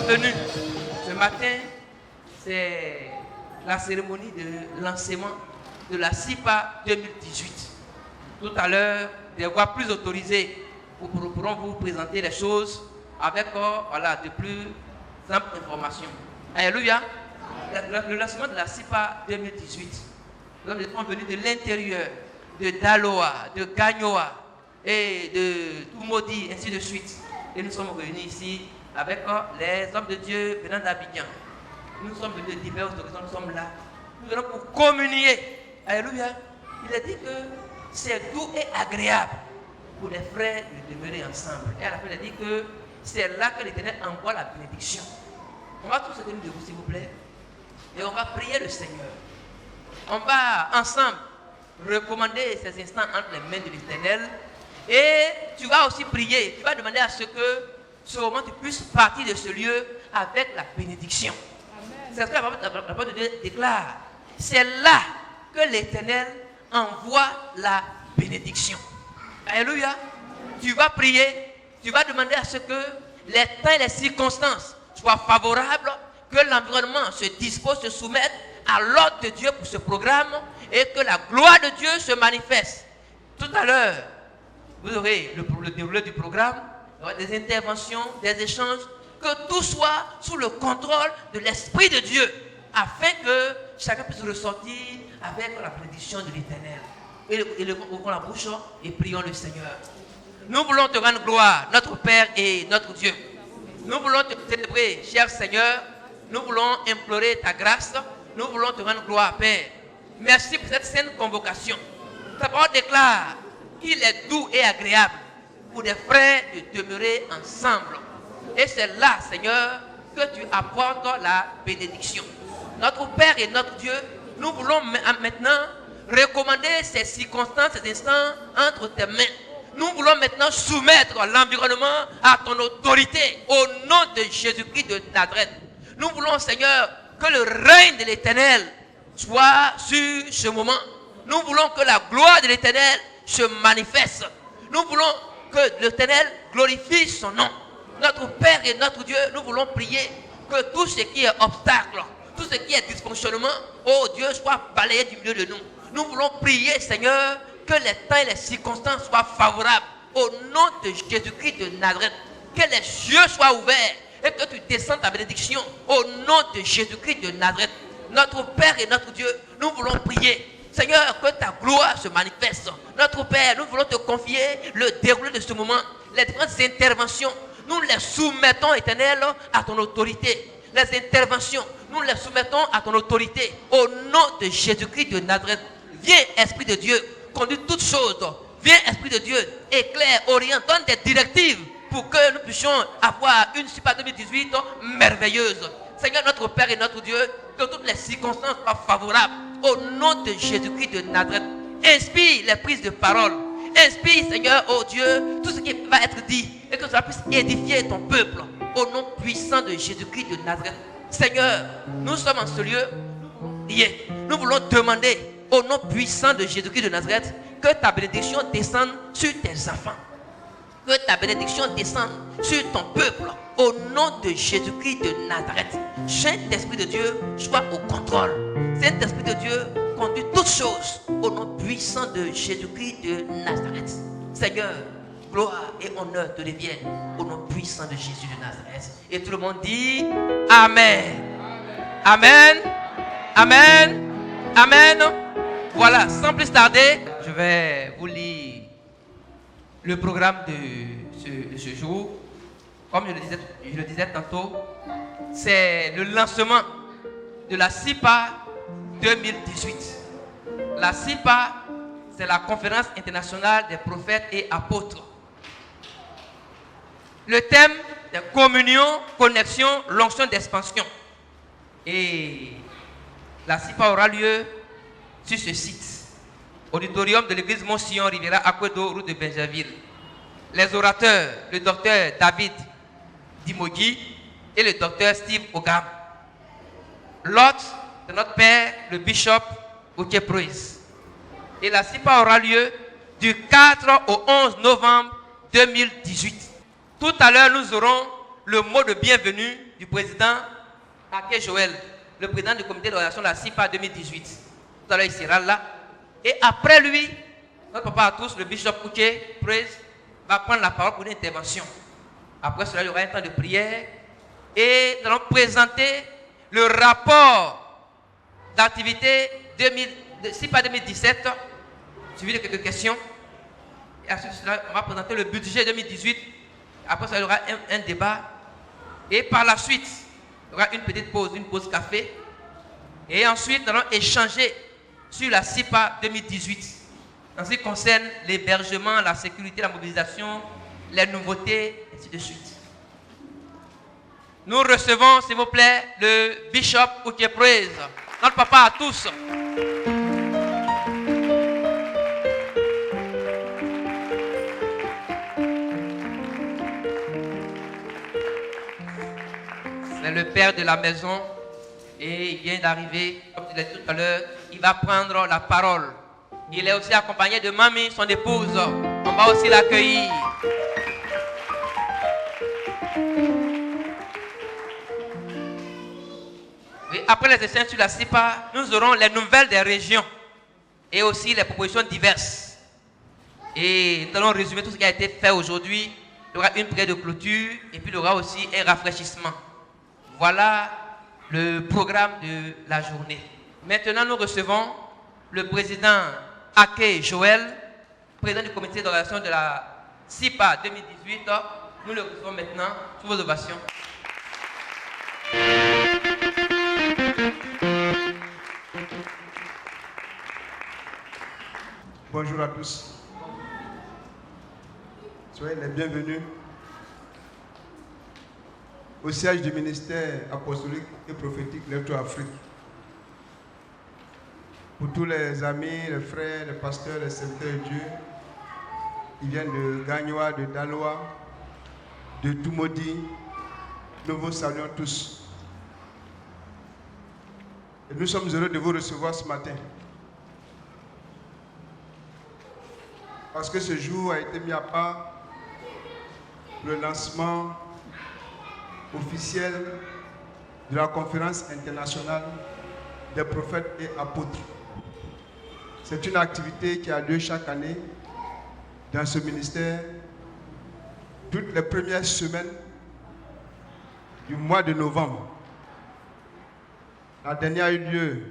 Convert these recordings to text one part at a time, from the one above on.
venus. Ce matin, c'est la cérémonie de lancement de la CIPA 2018. Tout à l'heure, des voix plus autorisées pourront vous présenter les choses avec de plus simples informations. Alléluia. Le lancement de la CIPA 2018. Nous sommes venus de l'intérieur, de Daloa, de Gagnoa et de Toumaudi, ainsi de suite. Et nous sommes réunis ici avec les hommes de Dieu venant d'Abidjan. Nous sommes venus de diverses horizons, nous sommes là. Nous venons pour communier. Alléluia. Il a dit que c'est doux et agréable pour les frères de demeurer ensemble. Et à la fin, il a dit que c'est là que l'Éternel envoie la bénédiction. On va tous se tenir debout, s'il vous plaît. Et on va prier le Seigneur. On va ensemble recommander ces instants entre les mains de l'Éternel. Et tu vas aussi prier. Tu vas demander à ce que ce moment tu puisses partir de ce lieu avec la bénédiction. C'est ce que la parole de Dieu déclare. C'est là que l'Éternel envoie la bénédiction. Alléluia. Tu vas prier. Tu vas demander à ce que les temps et les circonstances soient favorables, que l'environnement se dispose, se soumette à l'ordre de Dieu pour ce programme et que la gloire de Dieu se manifeste. Tout à l'heure, vous aurez le déroulé du programme, il y aura des interventions, des échanges, que tout soit sous le contrôle de l'Esprit de Dieu, afin que chacun puisse ressortir avec la bénédiction de l'Éternel. Et ouvrons la bouche et prions le Seigneur. Nous voulons te rendre gloire, notre Père et notre Dieu. Nous voulons te célébrer, cher Seigneur. Nous voulons implorer ta grâce. Nous voulons te rendre gloire, Père. Merci pour cette sainte convocation. Ta parole déclare qu'il est doux et agréable pour des frères de demeurer ensemble. Et c'est là, Seigneur, que tu apportes la bénédiction. Notre Père et notre Dieu, nous voulons maintenant recommander ces circonstances, ces instants entre tes mains. Nous voulons maintenant soumettre l'environnement à ton autorité au nom de Jésus-Christ de Nazareth. Nous voulons, Seigneur, que le règne de l'Éternel soit sur ce moment. Nous voulons que la gloire de l'Éternel se manifeste. Nous voulons que l'Éternel glorifie son nom. Notre Père et notre Dieu, nous voulons prier que tout ce qui est obstacle, tout ce qui est dysfonctionnement, oh Dieu, soit balayé du milieu de nous. Nous voulons prier, Seigneur, que les temps et les circonstances soient favorables au nom de Jésus-Christ de Nazareth. Que les cieux soient ouverts et que tu descendes ta bénédiction au nom de Jésus-Christ de Nazareth. Notre Père et notre Dieu, nous voulons prier. Seigneur, que ta gloire se manifeste. Notre Père, nous voulons te confier le déroulé de ce moment, les différentes interventions. Nous les soumettons, Éternel, à ton autorité. Les interventions, nous les soumettons à ton autorité. Au nom de Jésus-Christ de Nazareth. Viens, Esprit de Dieu, conduis toutes choses. Viens, Esprit de Dieu, éclaire, oriente, donne des directives pour que nous puissions avoir une CIPA 2018 merveilleuse. Seigneur, notre Père et notre Dieu, que toutes les circonstances soient favorables. Au nom de Jésus-Christ de Nazareth, inspire les prises de parole. Inspire, Seigneur, oh Dieu, tout ce qui va être dit et que ça puisse édifier ton peuple. Au nom puissant de Jésus-Christ de Nazareth. Seigneur, nous sommes en ce lieu. Nous voulons demander au nom puissant de Jésus-Christ de Nazareth que ta bénédiction descende sur tes enfants. Que ta bénédiction descende sur ton peuple. Au nom de Jésus-Christ de Nazareth. Saint-Esprit de Dieu, sois au contrôle. Saint-Esprit de Dieu, conduit toutes choses au nom puissant de Jésus-Christ de Nazareth. Seigneur, gloire et honneur te reviennent au nom puissant de Jésus de Nazareth. Et tout le monde dit Amen. Amen. Amen. Amen. Voilà, sans plus tarder, je vais vous lire le programme de ce jour. Comme je le disais tantôt, c'est le lancement de la CIPA 2018. La CIPA, c'est la conférence internationale des prophètes et apôtres. Le thème est communion, connexion, l'onction d'expansion. Et la CIPA aura lieu sur ce site, auditorium de l'église Mont-Sion, Riviera Akwedo, route de Benjaville. Les orateurs, le docteur David Dimogi et le docteur Steve Ogam. L'hôte de notre père, le bishop Oké Proïs. Et la CIPA aura lieu du 4 au 11 novembre 2018. Tout à l'heure, nous aurons le mot de bienvenue du président Ake Joël, le président du comité d'organisation de la CIPA 2018. Tout à l'heure, il sera là. Et après lui, notre papa à tous, le bishop Kouché, Praise, va prendre la parole pour une intervention. Après cela, il y aura un temps de prière. Et nous allons présenter le rapport d'activité de CIPA 2017, suivi de quelques questions. Et ensuite, on va présenter le budget 2018. Après ça, il y aura un débat. Et par la suite, il y aura une petite pause, une pause café. Et ensuite, nous allons échanger sur la CIPA 2018. En ce qui concerne l'hébergement, la sécurité, la mobilisation, les nouveautés, ainsi de suite. Nous recevons, s'il vous plaît, le bishop Kouké Praise, notre papa à tous. C'est le père de la maison et il vient d'arriver, comme je l'ai dit tout à l'heure, il va prendre la parole. Il est aussi accompagné de Mamie, son épouse. On va aussi l'accueillir. Oui, après les échanges sur la CIPA, nous aurons les nouvelles des régions et aussi les propositions diverses. Et nous allons résumer tout ce qui a été fait aujourd'hui. Il y aura une prière de clôture et puis il y aura aussi un rafraîchissement. Voilà le programme de la journée. Maintenant, nous recevons le président Ake Joël, président du comité d'organisation de la CIPA 2018. Nous le recevons maintenant sous vos ovations. Bonjour à tous. Soyez les bienvenus au siège du ministère apostolique et prophétique Lève-toi Afrique. Pour tous les amis, les frères, les pasteurs, les serviteurs de Dieu, ils viennent de Gagnoa, de Daloa, de Tumodi, nous vous saluons tous. Et nous sommes heureux de vous recevoir ce matin. Parce que ce jour a été mis à part le lancement officiel de la conférence internationale des prophètes et apôtres. C'est une activité qui a lieu chaque année dans ce ministère, toutes les premières semaines du mois de novembre. La dernière a eu lieu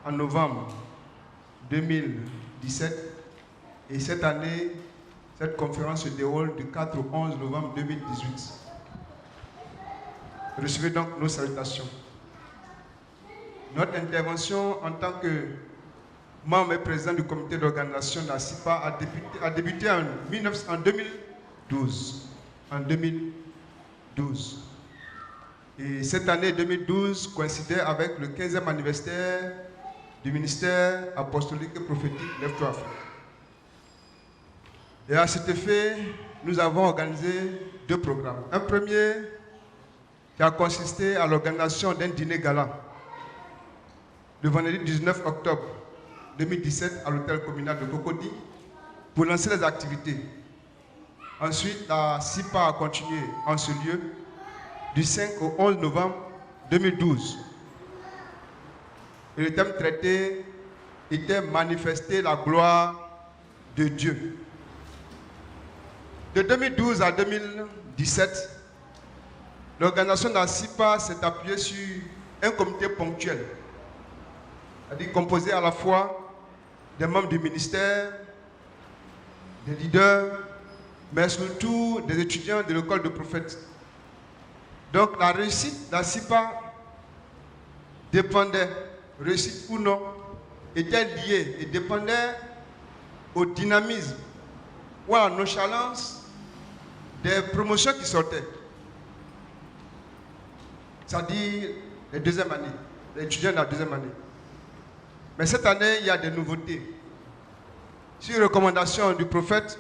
en novembre 2017 et cette année, cette conférence se déroule du 4 au 11 novembre 2018. Recevez donc nos salutations. Notre intervention en tant que membre et président du comité d'organisation de la CIPA a débuté en 2012. En 2012. Et cette année 2012 coïncidait avec le 15e anniversaire du ministère apostolique et prophétique Lève-toi Afrique. Et à cet effet, nous avons organisé deux programmes. Un premier qui a consisté à l'organisation d'un dîner gala le vendredi 19 octobre 2017 à l'hôtel communal de Cocody pour lancer les activités. Ensuite, la CIPA a continué en ce lieu du 5 au 11 novembre 2012. Et le thème traité était manifester la gloire de Dieu. De 2012 à 2017, l'organisation de la CIPA s'est appuyée sur un comité ponctuel, c'est-à-dire composé à la fois des membres du ministère, des leaders, mais surtout des étudiants de l'école de prophètes. Donc la réussite de la CIPA dépendait, réussite ou non, était liée et dépendait au dynamisme ou à la nonchalance des promotions qui sortaient. C'est-à-dire les deuxièmes années, les étudiants de la deuxième année. Mais cette année, il y a des nouveautés. Sur recommandation du prophète,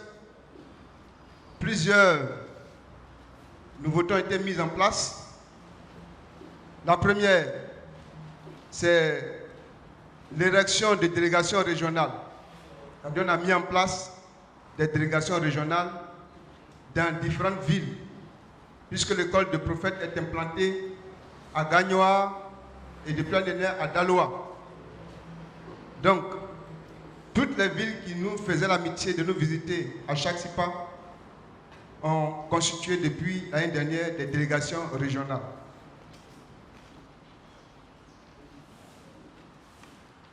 plusieurs nouveautés ont été mises en place. La première, c'est l'érection des délégations régionales. On a mis en place des délégations régionales dans différentes villes puisque l'école de prophète est implantée à Gagnoa et depuis l'année dernière à Daloa. Donc, toutes les villes qui nous faisaient l'amitié de nous visiter à chaque SIPA ont constitué depuis l'année dernière des délégations régionales.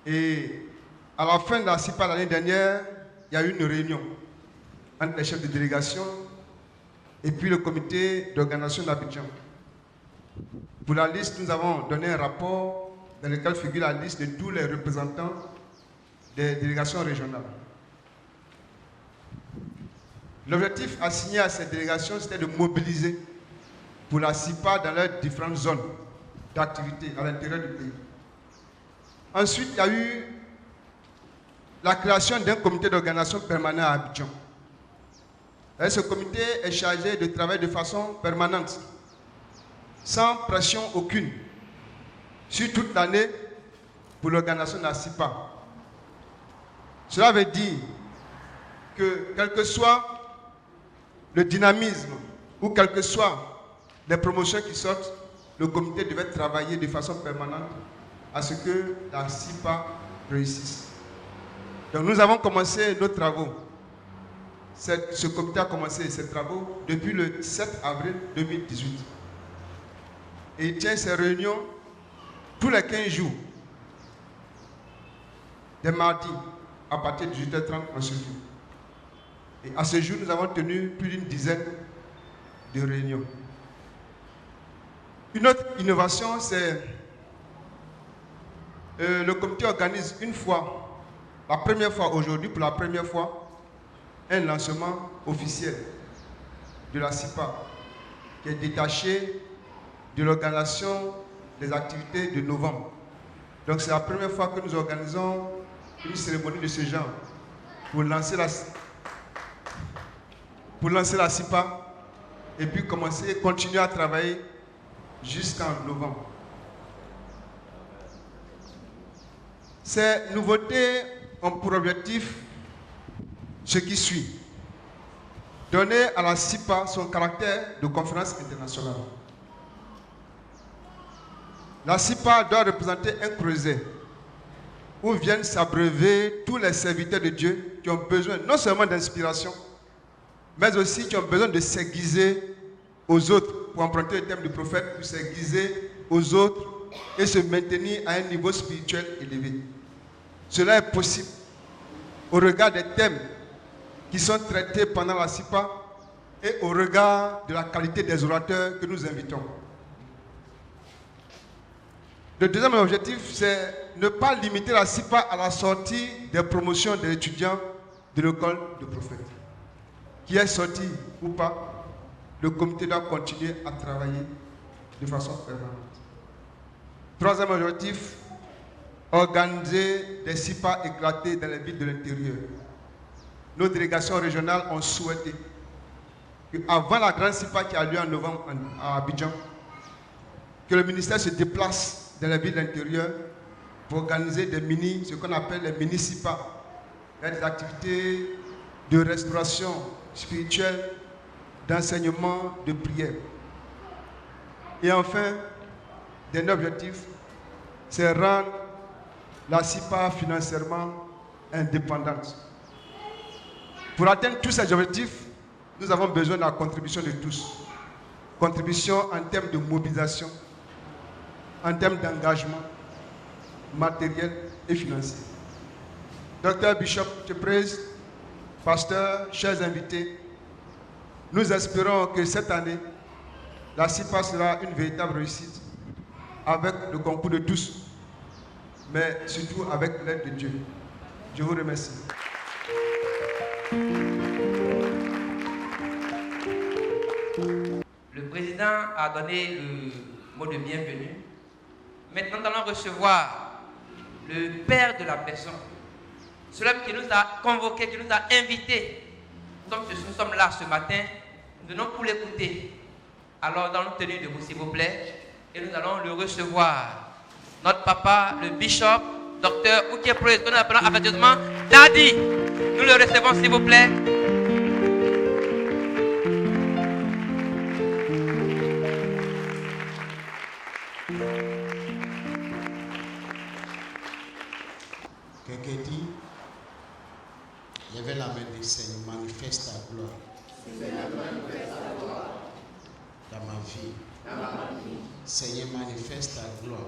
Et à la fin de la SIPA l'année dernière, il y a eu une réunion entre les chefs de délégation et puis le comité d'organisation d'Abidjan. Pour la liste, nous avons donné un rapport dans lequel figure la liste de tous les représentants des délégations régionales. L'objectif assigné à ces délégations, c'était de mobiliser pour la SIPA dans leurs différentes zones d'activité à l'intérieur du pays. Ensuite, il y a eu la création d'un comité d'organisation permanent à Abidjan. Et ce comité est chargé de travailler de façon permanente, sans pression aucune, sur toute l'année pour l'organisation de la SIPA. Cela veut dire que quel que soit le dynamisme ou quelles que soient les promotions qui sortent, le comité devait travailler de façon permanente à ce que la SIPA réussisse. Donc nous avons commencé nos travaux. Ce comité a commencé ses travaux depuis le 7 avril 2018. Et il tient ses réunions tous les 15 jours, des mardis, à partir de 18h30 en ce jour. Et à ce jour, nous avons tenu plus d'une dizaine de réunions. Une autre innovation, c'est le comité organise une fois, la première fois aujourd'hui, pour la première fois, un lancement officiel de la SIPA qui est détaché de l'organisation des activités de novembre. Donc c'est la première fois que nous organisons une cérémonie de ce genre pour lancer la SIPA et puis continuer à travailler jusqu'en novembre. Ces nouveautés ont pour objectif ce qui suit: donner à la SIPA son caractère de conférence internationale. La SIPA doit représenter un creuset où viennent s'abreuver tous les serviteurs de Dieu qui ont besoin non seulement d'inspiration, mais aussi qui ont besoin de s'aiguiser aux autres, pour emprunter le thème du prophète, pour s'aiguiser aux autres et se maintenir à un niveau spirituel élevé. Cela est possible au regard des thèmes qui sont traités pendant la SIPA et au regard de la qualité des orateurs que nous invitons. Le deuxième objectif, c'est ne pas limiter la SIPA à la sortie des promotions des étudiants de l'école de prophètes. Qui est sorti ou pas, le comité doit continuer à travailler de façon permanente. Troisième objectif, organiser des SIPA éclatés dans les villes de l'intérieur. Nos délégations régionales ont souhaité qu'avant la grande SIPA qui a lieu en novembre à Abidjan, que le ministère se déplace dans les villes de l'intérieur pour organiser ce qu'on appelle les mini-SIPA. Il y a des activités de restauration spirituelle, d'enseignement, de prière. Et enfin, dernier objectif, c'est rendre la SIPA financièrement indépendante. Pour atteindre tous ces objectifs, nous avons besoin de la contribution de tous. Contribution en termes de mobilisation, en termes d'engagement matériel et financier. Docteur Bishop, je prise, pasteur, chers invités, nous espérons que cette année, la SIPA sera une véritable réussite avec le concours de tous, mais surtout avec l'aide de Dieu. Je vous remercie. Le président a donné le mot de bienvenue. Maintenant, nous allons recevoir le père de la personne, celui qui nous a convoqués, qui nous a invités. Nous sommes là ce matin, nous venons pour l'écouter. Alors, dans notre tenue debout, s'il vous plaît, et nous allons le recevoir. Notre papa, le bishop, docteur Ouké Proès, que nous appelons affectueusement Daddy. Nous le recevons, s'il vous plaît. gloire. Dans ma vie. Seigneur, manifeste ta gloire.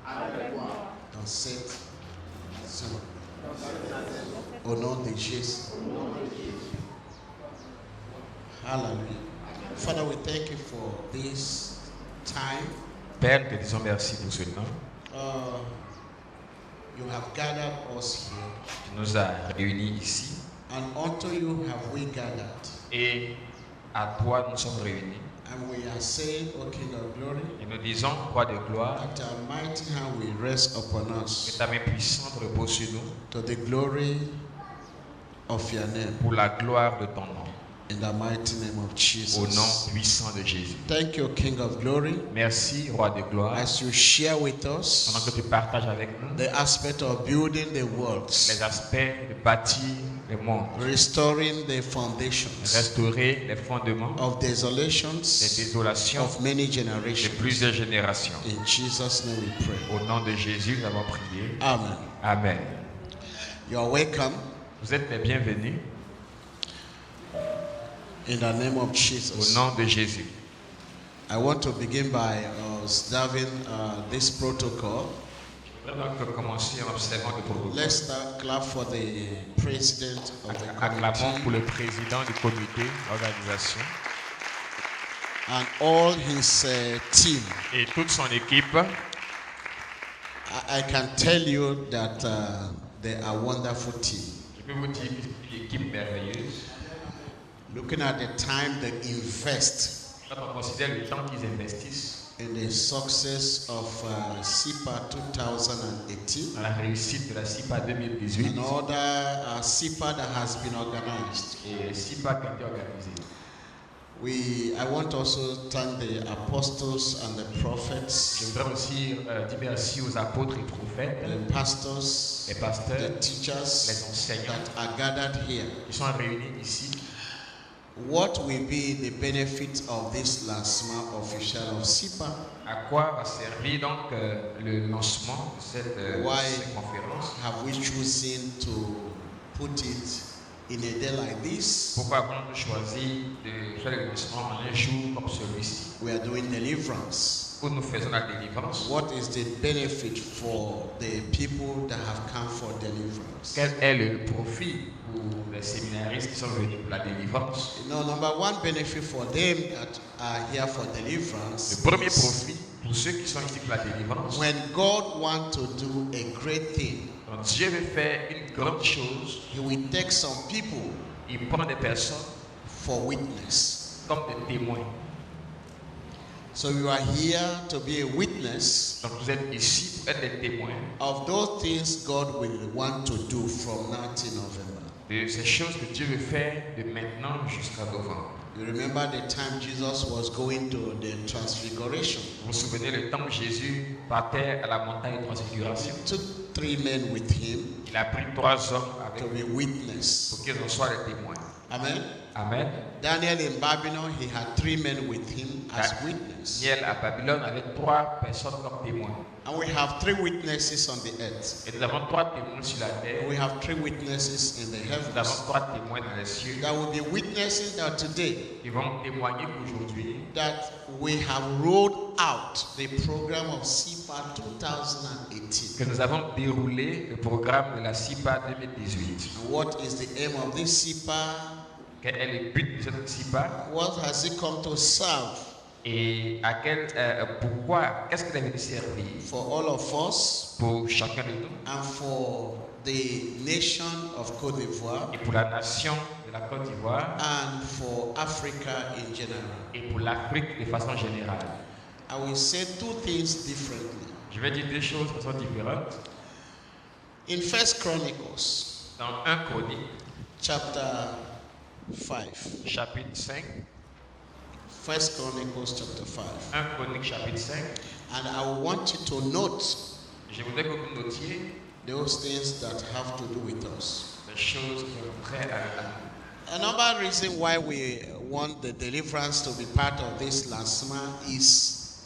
Avec moi. Dans cette zone. Au nom de Jésus. Hallelujah. Father, we thank you for this time. Père, nous te disons merci pour ce temps. You have gathered us here, Tu nous as réunis ici and unto you have we gathered. et à toi nous sommes réunis. And we are saying, O King of Glory, Et nous disons, roi de gloire, that our mighty hand will rest upon que us ta main puissante repose sur nous to the glory of your name, pour la gloire de ton nom. in the mighty name of Au nom Jesus. puissant de Jésus. Thank you, King of Glory, Merci, roi de gloire, as you share with pendant us que tu partages avec nous the aspect of building the worlds, les aspects de bâtir le monde, restoring the foundations restaurer les fondements of des desolations désolations of many de generations. plusieurs générations. In Jesus' name we pray. Au nom de Jésus, nous avons prié. Amen. Amen. You are welcome Vous êtes les bienvenus in the name of au Jesus. nom de Jésus. I want to begin by observing this protocol. Je voudrais donc commencer en observant le protocole. Let's start clap for the president of the Acclamons pour committee le président du comité d'organisation and all his team. et toute son équipe. I can tell you that they are wonderful team. Je peux vous dire que c'est une équipe merveilleuse. Looking at the time they invest Quand on considère le temps qu'ils investissent in the success of SIPA 2018 dans la réussite de la CIPA 2018 and other SIPA that has been organized. et CIPA qui a été organisée. I want also to thank the apostles and the Je prophets, voudrais aussi dire merci aux apôtres et prophètes, the pastors, les pasteurs, the les teachers enseignants that are gathered here. qui sont réunis ici. What will be the benefit of this lancement official of SIPA? À quoi va servir donc le lancement de cette conférence? Have we chosen to put it in a day like this? Pourquoi avons-nous choisi de faire le lancement en un jour comme celui-ci We are doing deliverance. où nous faisons la délivrance? What is the benefit for the people that have come for deliverance? Quel est le profit pour les séminaristes qui sont venus pour la délivrance? You know, number one benefit for them that are here for deliverance Le premier is profit pour ceux qui sont ici pour la délivrance, when God wants to do a great thing, quand Dieu veut faire une grande chose, He will take some people il prend des personnes for witness. comme des témoins. So you are here to be a witness Donc vous êtes ici pour être des témoins of those things God will want to do from now till November. de ces choses que Dieu veut faire de maintenant jusqu'à novembre. You remember the time Jesus was going to the transfiguration. Vous vous souvenez le temps où Jésus partait à la montagne de transfiguration? He took 3 men with him Il a pris 3 hommes avec to lui be witness. pour qu'ils en soient les témoins. Amen. Amen. Daniel in Babylon, he had 3 men with him as witness. Daniel à Babylone avec 3 personnes comme témoins. And we have 3 witnesses on the earth. Et nous avons 3 témoins sur la terre. We have 3 witnesses in the Nous heavens. avons 3 témoins dans les cieux That will be witnesses that today qui vont témoigner qu'aujourd'hui, that we have rolled out the program of SIPA 2018. que nous avons déroulé le programme de la CIPA 2018. And what is the aim of this SIPA? Quel est le but de cette CIPA What has it come to serve? et à quel, pourquoi, qu'est-ce qu'il est venu servir For all of us pour chacun de nous and for the nation of Côte d'Ivoire et pour la nation de la Côte d'Ivoire and for Africa in general. et pour l'Afrique de façon générale. I will say 2 things differently. Je vais dire 2 choses qui sont différentes. In First Chronicles, Dans 1 Chronique, chapter 5. chapitre 5, First Chronicles, chapter 5. 1 Chronique, chapitre 5, And I want you to note je voudrais que vous notiez those things that have to do with us. les choses qui ont trait à nous. Another reason why we want the deliverance to be part of this lancement is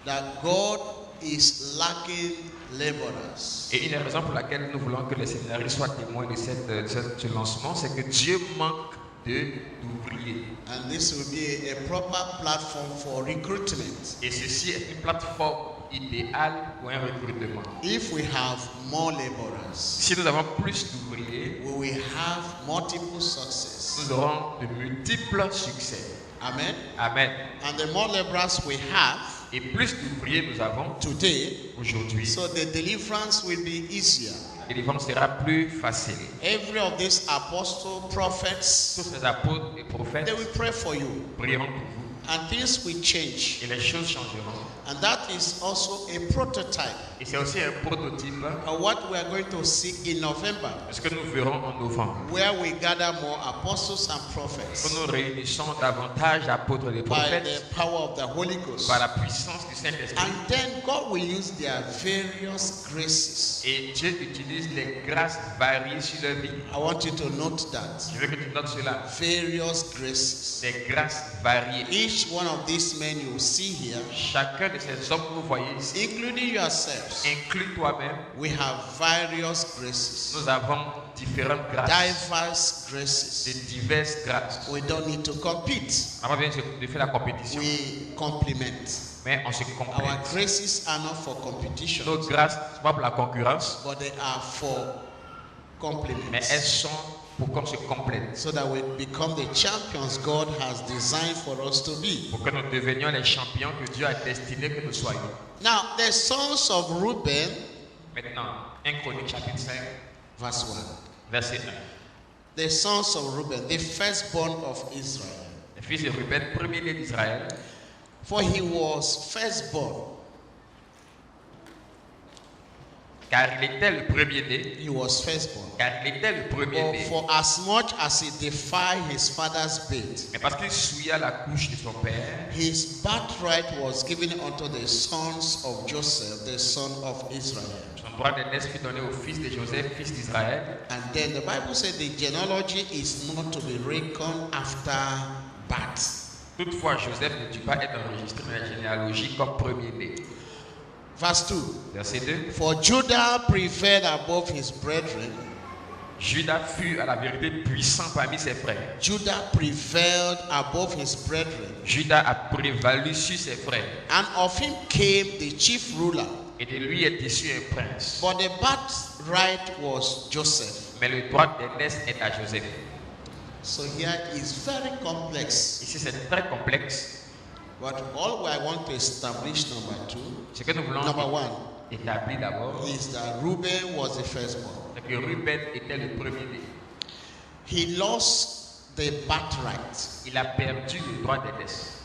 that God is lacking laborers. Et une raison pour laquelle nous voulons que les séminaires soient témoins de ce lancement, c'est que Dieu manque d'ouvriers. And this will be a proper platform for recruitment. Et ceci est une plateforme idéale pour un recrutement. If we have more laborers, Si nous avons plus d'ouvriers, we will have multiple success. nous aurons de multiples succès. Amen. Amen. And the more laborers we have Et plus d'ouvriers nous avons today, aujourd'hui, so the deliverance will be easier. la délivrance sera plus facile. Every of these apostle prophets, Tous les apôtres et prophètes they will pray for you, prieront pour vous and things will change. et les choses changeront. And that is also a prototype Et c'est aussi un prototype of what we are going to see in November, de ce que nous verrons en novembre. where we gather more apostles and Où prophets nous réunissons davantage d'apôtres et de by prophètes the power of the Holy Ghost. par la puissance du Saint-Esprit. And then God will use their various graces. Et Dieu utilise les grâces variées sur leur vie. I want you to note that. Je veux que tu notes cela. Various graces. Des grâces variées. Each one of these men you see here, Chacun de ces hommes que vous voyez ici, including yourselves, inclus toi-même, we have various graces. nous avons différentes grâces. Diverse graces. De diverses grâces. We don't need to compete. On va bien de faire la compétition. We complement. Mais on se Our complète. graces are not for competition, Nos grâces, ce n'est pas pour la concurrence, but they are for mais compliments. elles sont pour qu'on se complète. So that we become the champions God has designed for us to be. Pour que nous devenions les champions que Dieu a destiné que nous soyons. Now, the sons of Reuben, Maintenant, 1 Chronique chapitre 5, verse 1. verset 1. The sons of Reuben, the firstborn of Israel. Le fils de Ruben, premier-né d'Israël, For he was firstborn. car il était le premier-né, He was firstborn. car il était le premier-né. For as much as he defied his father's bed, Mais parce qu'il souilla la couche de son père, his birthright was given unto the sons of Joseph, the son of Israel. son droit d'aînesse fut donné au fils de Joseph, fils d'Israël. And then the Bible said the genealogy is not to be reckoned after birth. Toutefois, Joseph ne dut pas être enregistré dans la généalogie comme premier-né. Verse 2. Verset 2. For Judah prevailed above his brethren. Judas fut à la vérité puissant parmi ses frères. Judah prevailed above his brethren. Judas a prévalu sur ses frères. And of him came the chief ruler. Et de lui est issu un prince. But the birthright was Joseph. Mais le droit d'aînesse est à Joseph. So here is very complex. Ici, c'est très complexe. But all I want to establish, number two, Ce que nous voulons number one, établir d'abord, is that Reuben was the firstborn. c'est que Ruben était le premier-né. He lost the birthright. Il a perdu le droit d'aînesse.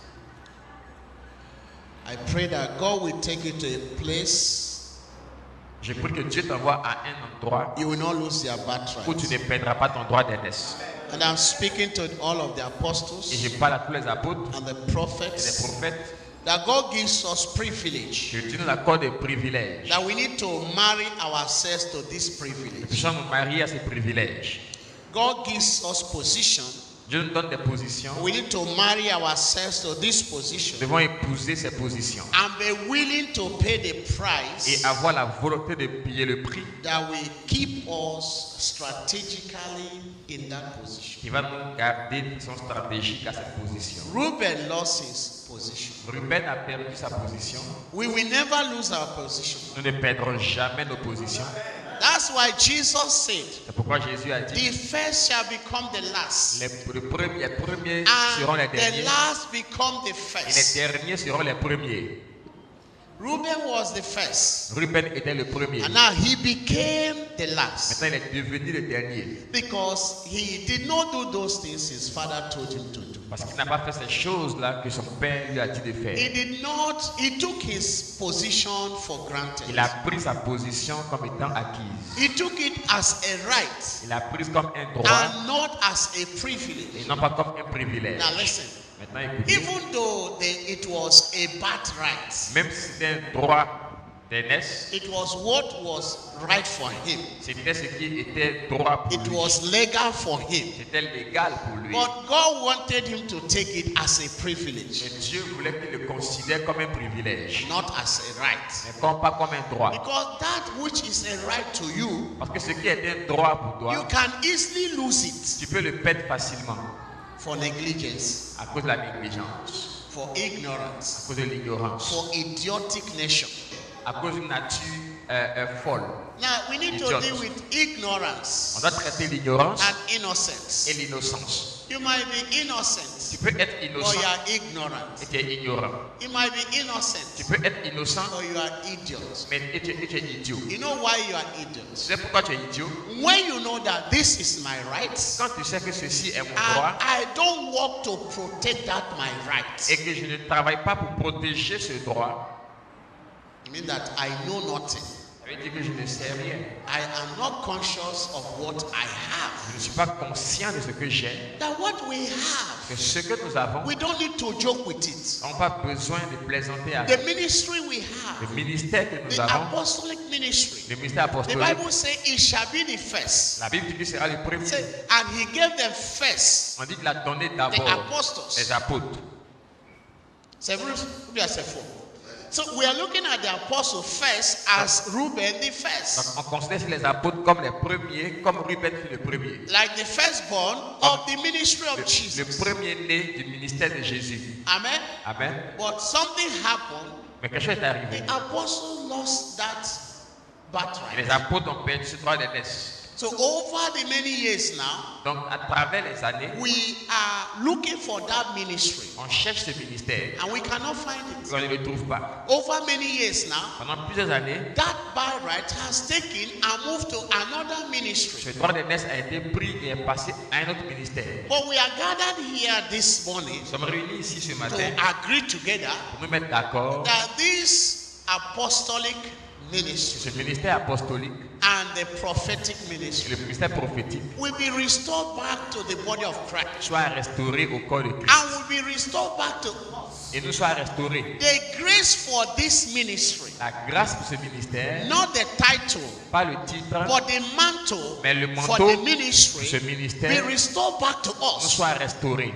I pray that God will take you to a place Je prie que Dieu t'envoie à un endroit you will not lose your où tu birthright. ne perdras pas ton droit d'aînesse. And I'm speaking to all of the Et apostles je parle à tous les apôtres and the et les prophets prophètes that God gives us privilege. que Dieu nous accorde des privilèges. That we need to marry ourselves to this Nous privilege. puissions nous marier à ces privilèges. God gives us position. Dieu nous donne des positions. We need to marry ourselves to this Nous position devons épouser ces positions and be willing to pay the et price avoir la volonté de payer le prix that will keep us strategically in that position. qui va nous garder de façon stratégique à cette position. Reuben lost his position. Ruben a perdu sa position. We will never lose our position. Nous ne perdrons jamais nos positions. That's why Jesus said, C'est pourquoi Jésus a the dit first shall become the last, les premiers seront les and the derniers last become the et les first. derniers seront les premiers. Reuben was the first, Ruben était le premier. and now he became the last Maintenant, il est devenu le dernier because he did not do those things his father told him to do. parce qu'il n'a pas fait ces choses-là que son père lui a dit de faire. He took his position for granted. Il a pris sa position comme étant acquise. He took it as a right Il a pris comme un droit and not as a et privilege. non pas comme un privilège. Now listen, Maintenant, écoutez, even though it was a birthright, même si c'était un droit d'aînesse, It was what was right for him. c'était ce qui était droit pour It lui. was legal for him. C'était légal pour lui. But God wanted him to take it as a privilege, Mais Dieu voulait qu'il le considère comme un privilège, not as a right. mais pas comme un droit. Because that which is a right to you, Parce que ce qui est un droit pour you toi, can easily lose it tu peux le perdre facilement for negligence, à cause de la négligence, for à ignorance, cause de l'ignorance, for idiotic nation. à cause d'une nature folle. Now we need to Idiot. deal with On ignorance doit traiter l'ignorance and innocence. et l'innocence. You might be innocent, Tu peux être or innocent you are ignorant. et tu es ignorant. You might be Tu innocent, peux être innocent or you are idiot. mais tu es idiot. You know why you are idiot? Tu sais pourquoi tu es idiot? When you know that this is my right, Quand tu sais que ceci est mon and droit I don't work to protect that my right, et que je ne travaille pas pour protéger ce droit, it means that I know nothing. ça veut dire que je ne sais rien. I am not conscious of what I have. Je ne suis pas conscient de ce que j'ai. That what we have, Que ce que nous avons, we don't need to joke with it. on n'a pas besoin de plaisanter The avec. ministry we Le have, ministère que nous the avons, apostolic ministry, le ministère the apostolique, Bible says it shall be the first. la Bible dit que sera le premier. Say, and he gave them first On dit qu'il a donné the d'abord apostles. les apôtres. So we are looking at the apostle first as Reuben the first, Donc on considère les apôtres comme les premiers, comme Ruben fut le premier. like the firstborn of the ministry of Le Jesus. premier-né du ministère de Jésus. Amen. Amen. But something happened. Mais quelque chose est arrivé. The apostle lost that Et birthright. les apôtres ont perdu ce droit d'aînesse. So over the many years now, Donc à travers les années, we are looking for that ministry, on cherche ce ministère. and we cannot find On it. ne le trouve pas. Over many years now, Pendant plusieurs années, that birthright has taken and moved to another ministry. ce droit d'aînesse a été pris et est passé à un autre ministère. But we are gathered here this morning Nous sommes réunis ici ce to matin agree together pour nous mettre d'accord that this apostolic ministry sur ce ministère apostolique and the prophetic et ministry le ministère prophétique will be restored back to the body of Christ, soit restauré au corps de Christ. and will be restored back to us. Et nous soit restaurés. The grace for this ministry, La grâce pour ce ministère, not the title, pas le titre, but the mantle mais le for manteau the pour ce ministry, be ministère restored back to nous us. soit restauré.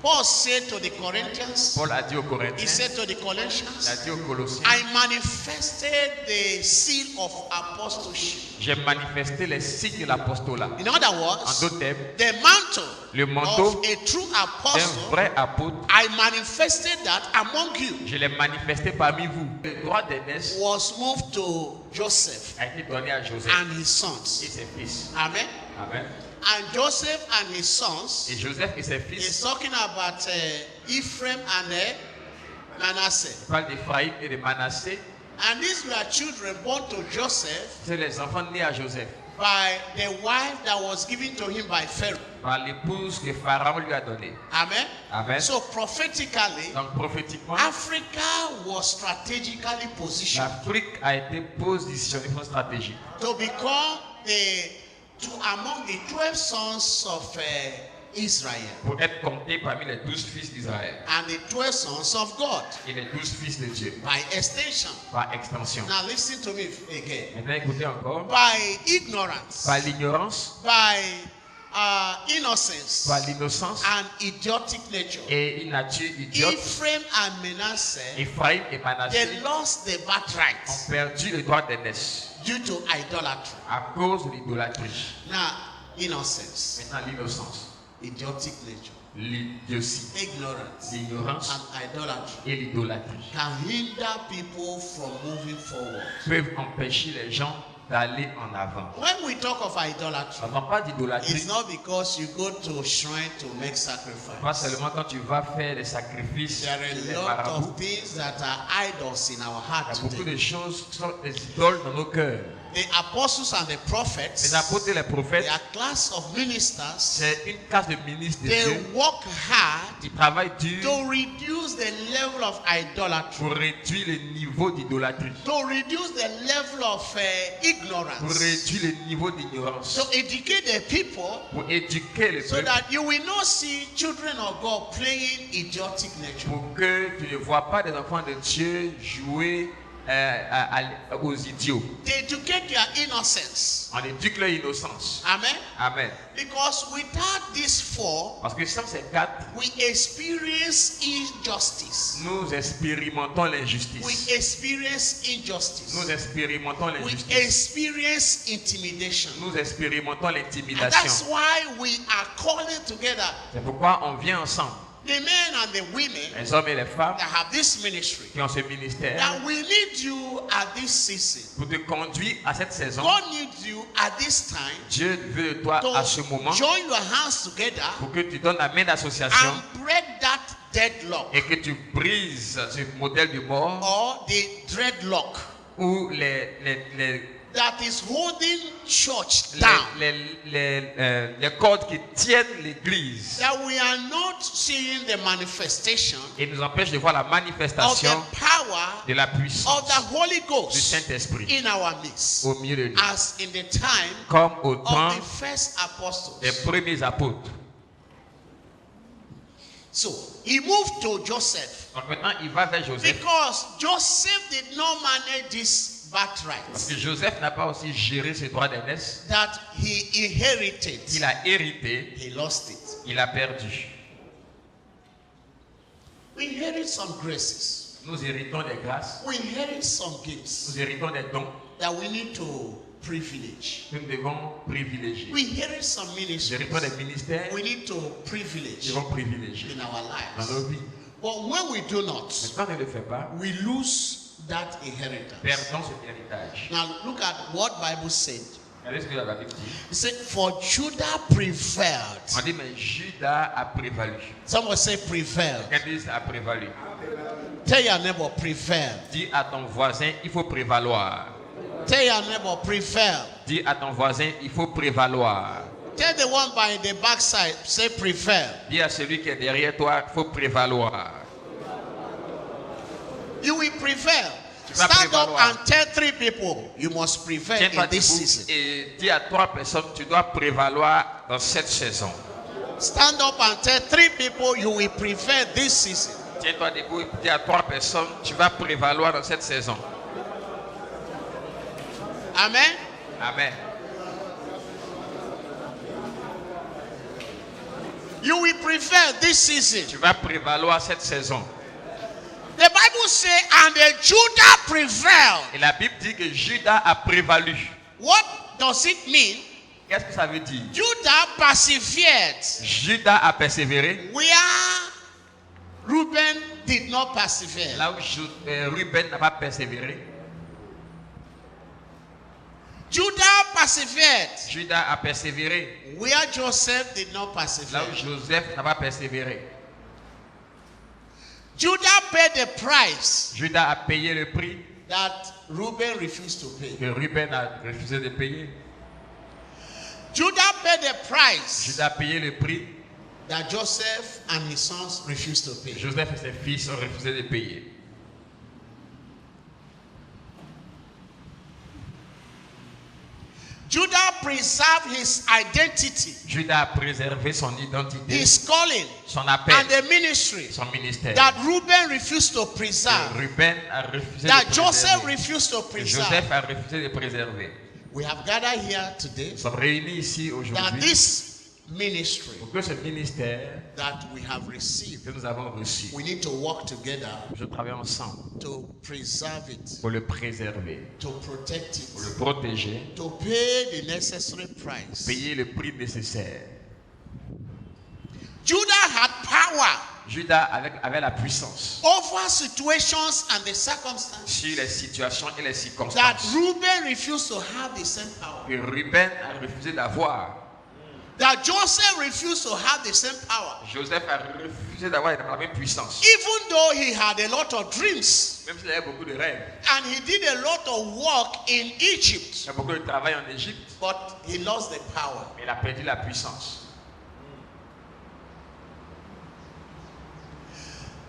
Paul said to the Corinthians, Paul a dit aux he Corinthiens, said to the il a Colossians, dit aux Colossiens, I manifested the seal of apostleship. j'ai manifesté les signes de l'apostolat. In other En words, d'autres termes, the mantle le manteau of a true d'un apostle, vrai apôtre, I manifested that among you, je l'ai manifesté parmi vous. Le droit d'aînesse was moved to Joseph a été donné à Joseph and his et sons. ses fils. Amen. Amen. And Joseph and his sons Et Joseph et ses is fils talking about Ephraim and Manasseh. parlent d'Éphraïm et de Manassé. And these were children born to Joseph C'est les enfants nés à Joseph by the wife that was given to him by Pharaoh. par l'épouse que Pharaon lui a donnée. Amen. Amen. So prophetically, Donc prophétiquement, Africa was strategically positioned l'Afrique a été positionnée pour stratégie to become among the 12 sons of Israel pour être compté parmi les 12 fils d'Israël and the 12 sons of God et les 12 fils de Dieu by extension. par extension. Now listen to me again. Maintenant écoutez encore, By ignorance, par l'ignorance, by innocence, par l'innocence and idiotic nature, et une nature idiote, Ephraim and Manasseh, Ephraïm et Manassé they lost the birthright ont perdu le droit d'aînesse due to idolatry. à cause de l'idolâtrie. Now, innocence, Maintenant l'innocence, idiotic nature, l'idiotie, ignorance, l'ignorance and idolatry et l'idolâtrie can hinder people from moving forward. peuvent empêcher les gens d'aller en avant. When we talk of idolatry, On n'entend pas d'idolâtrie, it's not because you go to shrine to make pas sacrifice. seulement quand tu vas faire des sacrifices There are chez les a lot marabouts. of things that are idols in our Il y heart a beaucoup today. de choses qui sont des idoles dans nos cœurs. the apostles and the Les prophets, apôtres et les prophètes, they are class of ministers. c'est une classe de ministres de They Dieu work hard qui travaillent dur to reduce the level of idolatry, pour réduire le niveau d'idolâtrie, to reduce the level of pour ignorance, réduire le niveau d'ignorance, to educate the people pour éduquer le so peuple, that you will not see children of God playing idiotic nature. pour que tu ne vois pas des enfants de Dieu jouer aux idiots. They educate their innocence. On éduque leur innocence. Amen. Amen. Because without these four, Parce que sans ces quatre, we experience injustice. nous expérimentons We l'injustice. experience injustice. Nous expérimentons We l'injustice. experience intimidation. Nous expérimentons And l'intimidation. that's why we are calling together C'est pourquoi on vient ensemble, the men and the women les hommes et les femmes that have this ministry. qui ont ce ministère, That we need you at this season. pour te conduire à cette saison. God needs you at this time Dieu veut de toi à ce moment to join your hands together pour que tu donnes la main d'association and break that deadlock et que tu brises ce modèle de mort or the dreadlock où that is holding church down. les cordes qui tiennent l'église That we are not seeing the manifestation et nous empêchent de voir la of manifestation the power de la of puissance the Holy du Ghost Saint-Esprit in our midst, au milieu de nous, as in the time comme au of temps the first des apostles. premiers apôtres. So he moved to Joseph Donc maintenant, il va vers Joseph. because Joseph did not manage this Parce birthright que Joseph n'a pas aussi géré ses droits d'aînesse. that he inherited. Il a hérité, He lost it. il a perdu. We inherit some graces. Nous héritons des grâces, We inherit some gifts nous héritons des dons that we need to privilege. que nous devons privilégier. We inherit some Nous ministries héritons des ministères we need to que nous privilege devons privilégier in our dans lives. nos vies. But when we do not, Mais quand on ne le fait pas, we lose that inheritance. perdons cet héritage. Now look at what Bible said. Regardez ce que la Bible dit. It said, for Judah prevailed. On dit, mais Judas a prévalu. Someone say prevailed. Quelqu'un dit, a prévalu. Tell your neighbor prevailed. Dis à ton voisin, il faut prévaloir. Tell your neighbor prevailed. Dis à ton voisin, il faut prévaloir. Tell the one by the backside, say prevailed. Dis à celui qui est derrière toi, il faut prévaloir. You will prevail. vas Stand up prévaloir. and tell 3 people you must prevail Tiens-toi in this debout season. et dis à 3 personnes, tu dois prévaloir dans cette saison. Stand up and tell 3 people you will prevail this season. Tiens-toi debout et dis à 3 personnes, tu vas prévaloir dans cette saison. Amen. Amen. You will prevail this season. Tu vas prévaloir cette saison. The Bible says, and the Judah prevailed. Et la Bible dit que Judas a prévalu. What does it mean? Qu'est-ce que ça veut dire? Judah persevered Judas a persévéré where Reuben did not persevere. là où Ruben n'a pas persévéré. Judah persevered Judas a persévéré where Joseph did not là persevere. où Joseph n'a pas persévéré. Judah paid the price Judas a payé le prix that Reuben refused to pay. que Ruben a refusé de payer. Judah paid the price Judas a payé le prix that Joseph and his sons refused to pay. que Joseph et ses fils ont refusé de payer. Judah preserved his identity, Judas a préservé son identité, his calling, son appel, and the ministry son ministère. that Reuben refused to Que preserve, Ruben a refusé that de Joseph préserver. refused to Que preserve. Joseph a refusé de préserver. We have gathered here today Nous sommes réunis ici that aujourd'hui this ministry pour que ce ministère that we have received, que nous avons reçu, we need to work together je travaille ensemble to preserve it, pour le préserver, to protect pour le it, protéger, to pay the necessary price. payer le prix nécessaire. Judah had power Judas avait la puissance over situations and the circumstances sur les situations et les that circonstances Reuben refused to have the same power. que Ruben a refusé d'avoir. that Joseph refused to have the same power. Joseph a refusé d'avoir la même puissance. Even though he had a lot of dreams. Même s'il avait beaucoup de rêves. And he did a lot of work in Egypt. Il y a beaucoup de travail en Égypte. But he lost the power. Mais il a perdu la puissance.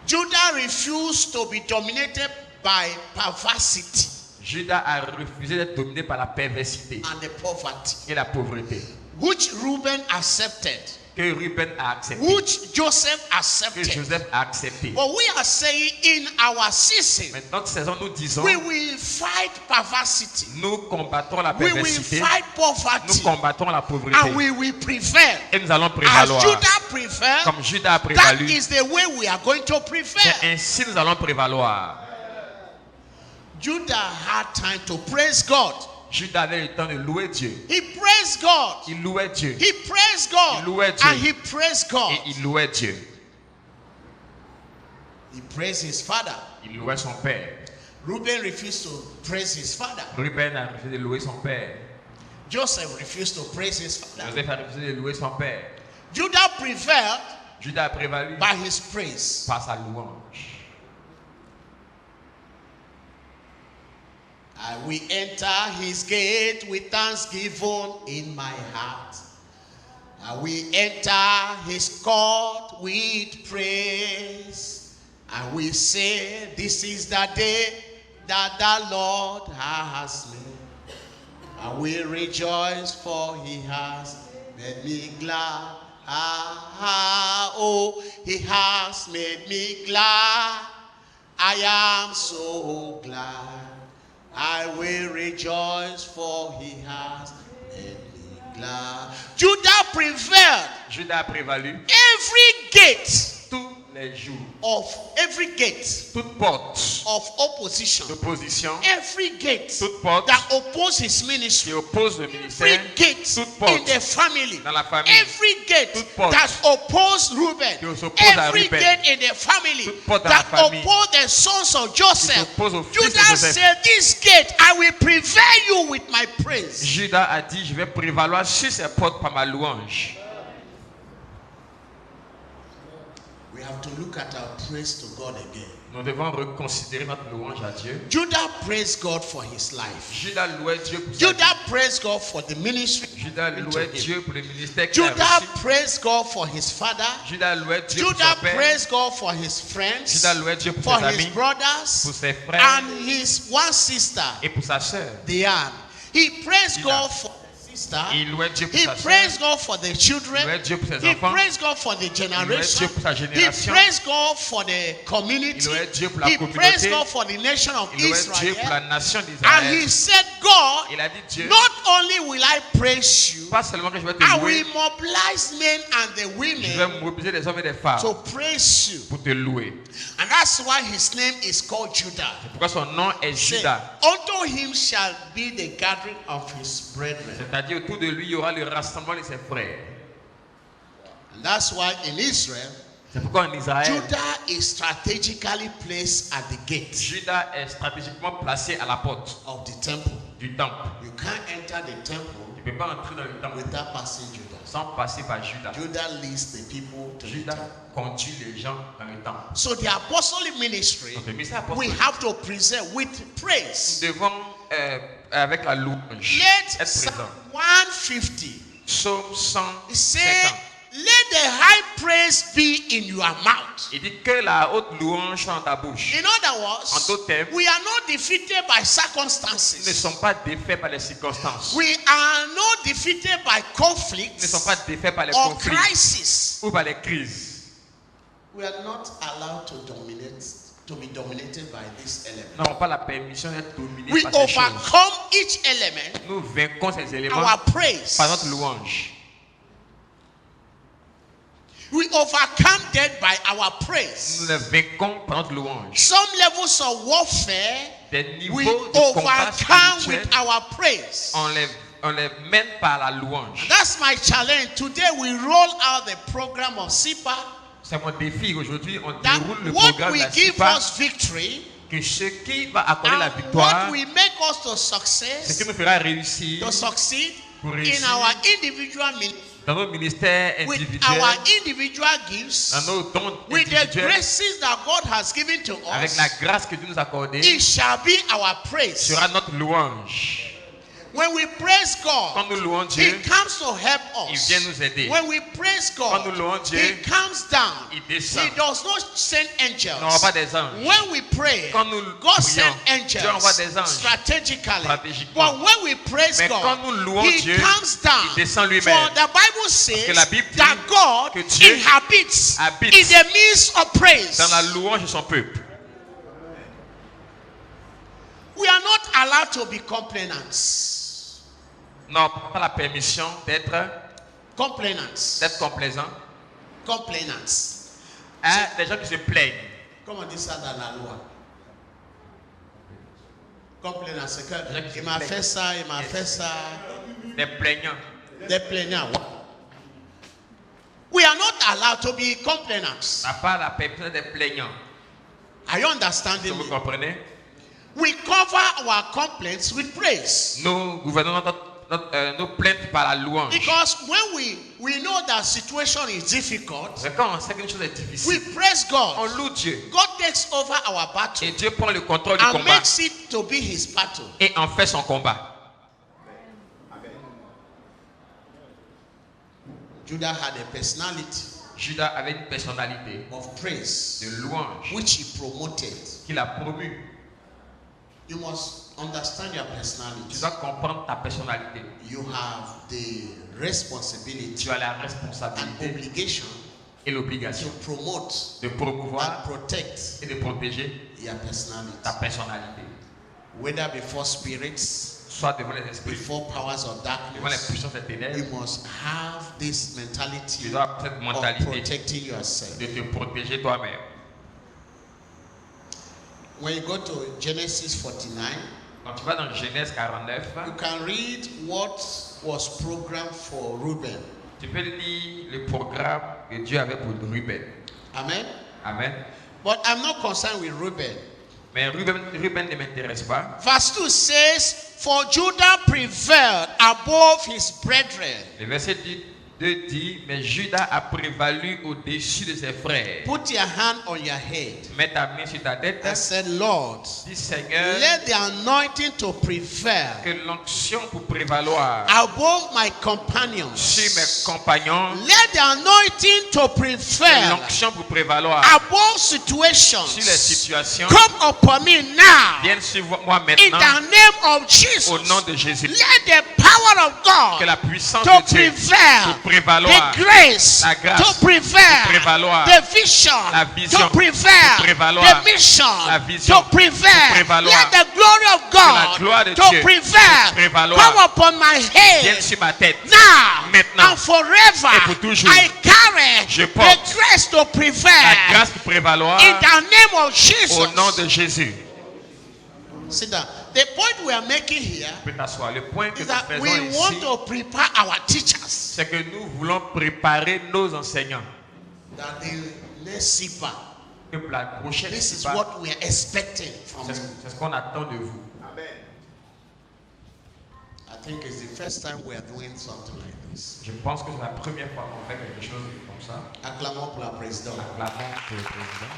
Judah refused to be dominated by perversity. Judas a refusé d'être dominé par la perversité And the poverty. et la pauvreté. Which Reuben accepted. Que Ruben a accepté. Which Joseph Que accepted. Joseph a accepté. But we are saying in our season, Maintenant, cette saison, nous disons, we will fight perversity. nous combattons la We will perversité, fight nous poverty. combattons la pauvreté. And we will prevail. Et nous allons As prévaloir. Judah prevailed, Comme Judas a that prévalu, is the way we are going to prevail. c'est ainsi nous allons prévaloir. Judah had time to praise God. Judas avait le temps de louer Dieu. He praised God. Il louait Dieu. He praised God. Il louait Dieu. And he praised God. Et il louait Dieu. He praised his father. Il louait son père. Reuben refused to praise his father. Ruben a refusé de louer son père. Joseph refused to praise his father. Joseph a refusé de louer son père. Judah prevailed Judas a prévalu by his praise. par sa louange. I will enter his gate with thanksgiving in my heart. I will enter his court with praise. I will say, this is the day that the Lord has made. I will rejoice, for he has made me glad. Oh, he has made me glad. I am so glad. I will rejoice, for he has made me glad. Judah prevailed. Judas a prévalu Every gate tous les jours. of every gate Toute porte of opposition, d'opposition, every gate toute porte that oppose his qui ministry, oppose le every ministère, gate toute in porte the family, dans la famille, every gate toute porte that oppose Reuben, qui s'oppose à every Reuben, gate in the family toute porte dans la that famille oppose the sons of qui Joseph. s'oppose au fils de Judah Joseph. said, this gate I will prevail you with my praise. Judas a dit, je vais prévaloir sur ces portes par ma louange. We have to look at our praise to God again. Nous devons reconsidérer notre louange à Dieu. Judah praised God for his life. Judas louait Dieu pour sa vie. Judah praised God for the ministry. Judas into louait him. Dieu pour le ministère qu'il a Judah reçu. praised God for his father. Judas louait Dieu pour Judah son père. praised God for his friends, Judas louait Dieu pour for ses his amis, brothers, pour ses frères and his one sister, et pour sa sœur. Diane. He praised Dina. God for the sister. Il louait Dieu pour He sa sœur. praised God for the Il children. louait Dieu pour ses He enfants. praised God for the louait generation. Dieu pour sa He génération. praised God for the community. Il louait Dieu pour la He communauté. praised God for the nation of Il louait Dieu pour la Israel. nation And d'Israël. he said, God, Il a dit Dieu, not only will I praise you, pas seulement que je vais te I louer, will mobilize men and the je vais women mobiliser les hommes et les femmes to praise you. pour te louer. And that's why his name is called Judah. Pourquoi son nom est Say, Judas? unto him shall be the gathering of his brethren. C'est-à-dire autour de lui, il y aura le rassemblement de ses frères. And that's why in Israel, C'est pourquoi en Israël, Judah is strategically placed at the gate Judas est stratégiquement placé à la porte of the temple. du temple. You can't enter the temple Tu ne peux pas entrer dans le temple without passing Judah. sans passer par Judas. Judah leads the people to the Judas temple. conduit les gens dans le temple. So the apostolic ministry, Donc le ministère we apostolique, have to present with praise. nous devons, avec la louange, Let être Psalm présents. 150 Psaume it say, 150. let the high praise be in your mouth. Il dit que la haute louange soit dans ta bouche. In other En words, d'autres termes, we are not defeated by ils ne circumstances. sont pas défaits par les circonstances. We are not defeated by Ils ne conflicts sont pas défaits par les or conflits crises. ou par les crises. We are not allowed to be dominated by this element. Nous n'avons pas la permission d'être dominés We par ces choses. overcome each element, Nous vaincons ces éléments our praise. par notre louange. We overcome death by our praise. Nous les vainquons par notre louange. Some levels of warfare Des we niveaux de combat overcome spirituel, with our praise. on les mène par la louange. That's my challenge. Today we roll out the program of SIPA. C'est mon défi. Aujourd'hui, on That déroule le what programme de will la give CIPA, us victory que ce qui va accorder la and victoire, what will make us to ce qui success, nous fera réussir to succeed pour in réussir our individual ministry dans nos ministères with individuels, our individual gifts, dans nos dons with the individuels, graces that God has given to avec us, la grâce que Dieu nous a accordée, it shall be our praise. sera notre louange. When we praise Quand God, nous louons Dieu, He comes to help il us. vient nous aider. When we praise Quand God, nous louons Dieu, He comes down. il descend. He does not send Il n'envoie pas angels. des anges. When we pray, Quand nous God sends prions, Dieu envoie des angels anges strategically. stratégiquement. But when we praise Mais quand God, nous louons He Dieu, comes down. il descend For lui-même. the Bible says que la Bible dit that God que Dieu inhabits habite in the midst of praise. dans la louange de son peuple. We are not allowed to be complainants. Non, pas la permission d'être Complainants. complaisant. Complainants. Hein, des gens qui se plaignent. Comment on dit ça dans la loi? Complainants, c'est que gens qui il se m'a plaignent. fait ça, il m'a fait ça. Des plaignants. Des plaignants. We are not allowed to be complainants. On n'a pas la permission des plaignants. Are you Est-ce understanding que vous me? comprenez? We cover our complaints with praise. Nous gouvernons nos plaintes par la louange. Because when we know that situation is difficult, Mais quand on sait qu'une chose est we difficile, praise on God. loue Dieu. God takes over our battle Et Dieu prend le contrôle du and combat makes it to be his battle. et en fait son combat. Judah had a personality Judas avait une personnalité of praise de louange which he promoted. qu'il a promue. You must understand your Tu personality. dois comprendre ta personnalité. You have the responsibility Tu as la and responsabilité obligation et to l'obligation promote de promouvoir and protect et de protéger your personality. ta personnalité. Whether before spirits, Soit devant les esprits, before powers of devant les darkness, puissances des you ténèbres, must have this tu mentality dois avoir cette of mentalité protecting yourself. de te protéger toi-même. When you go to Genesis 49, Quand tu vas dans Genèse 49, you can read what was programmed for Reuben. tu peux lire le programme que Dieu avait pour Ruben. Amen. Amen. But I'm not concerned with Reuben. Mais Ruben ne m'intéresse pas. Verse 2 says, "For Judah prevailed above his brethren." Le verset 2 dit, mais Judas a prévalu au-dessus de ses frères. Put your hand on your head Mets ta main sur ta tête. and said, "Lord, Dis Seigneur, let the anointing to prevail que l'onction pour prévaloir above my companions. sur mes compagnons, Let the anointing to que prevail l'onction pour prévaloir above sur les situations situations come upon me now. viennent sur moi In maintenant the name of Jesus, au nom de Jésus. let the power of Que God la puissance to de Dieu prevail, pour prévaloir, the grace la grâce to prevail, pour prévaloir, the vision la vision to prevail, pour prévaloir, the mission la vision to prevail. pour prévaloir, Let the glory of la gloire God de to Dieu prevail pour prévaloir, come upon my vienne head sur ma tête. now Maintenant and forever. et pour toujours. I carry Je the porte grace to La prevail grâce pour prévaloir in the name of Jesus. au nom de Jésus. Sit down. The point we are making here Tu peux t'asseoir. Le point que is nous that faisons we ici, want to prepare our teachers c'est que nous voulons préparer nos enseignants. that the next SIPA, Que pour la prochaine this is SIPA, what we are expecting from c'est you. c'est ce qu'on attend de vous. I think it's the first time we are doing something like this. Je pense que c'est la première fois qu'on fait quelque chose comme ça. Acclamons pour la présidente. Acclamons pour le président.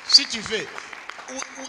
Si tu veux,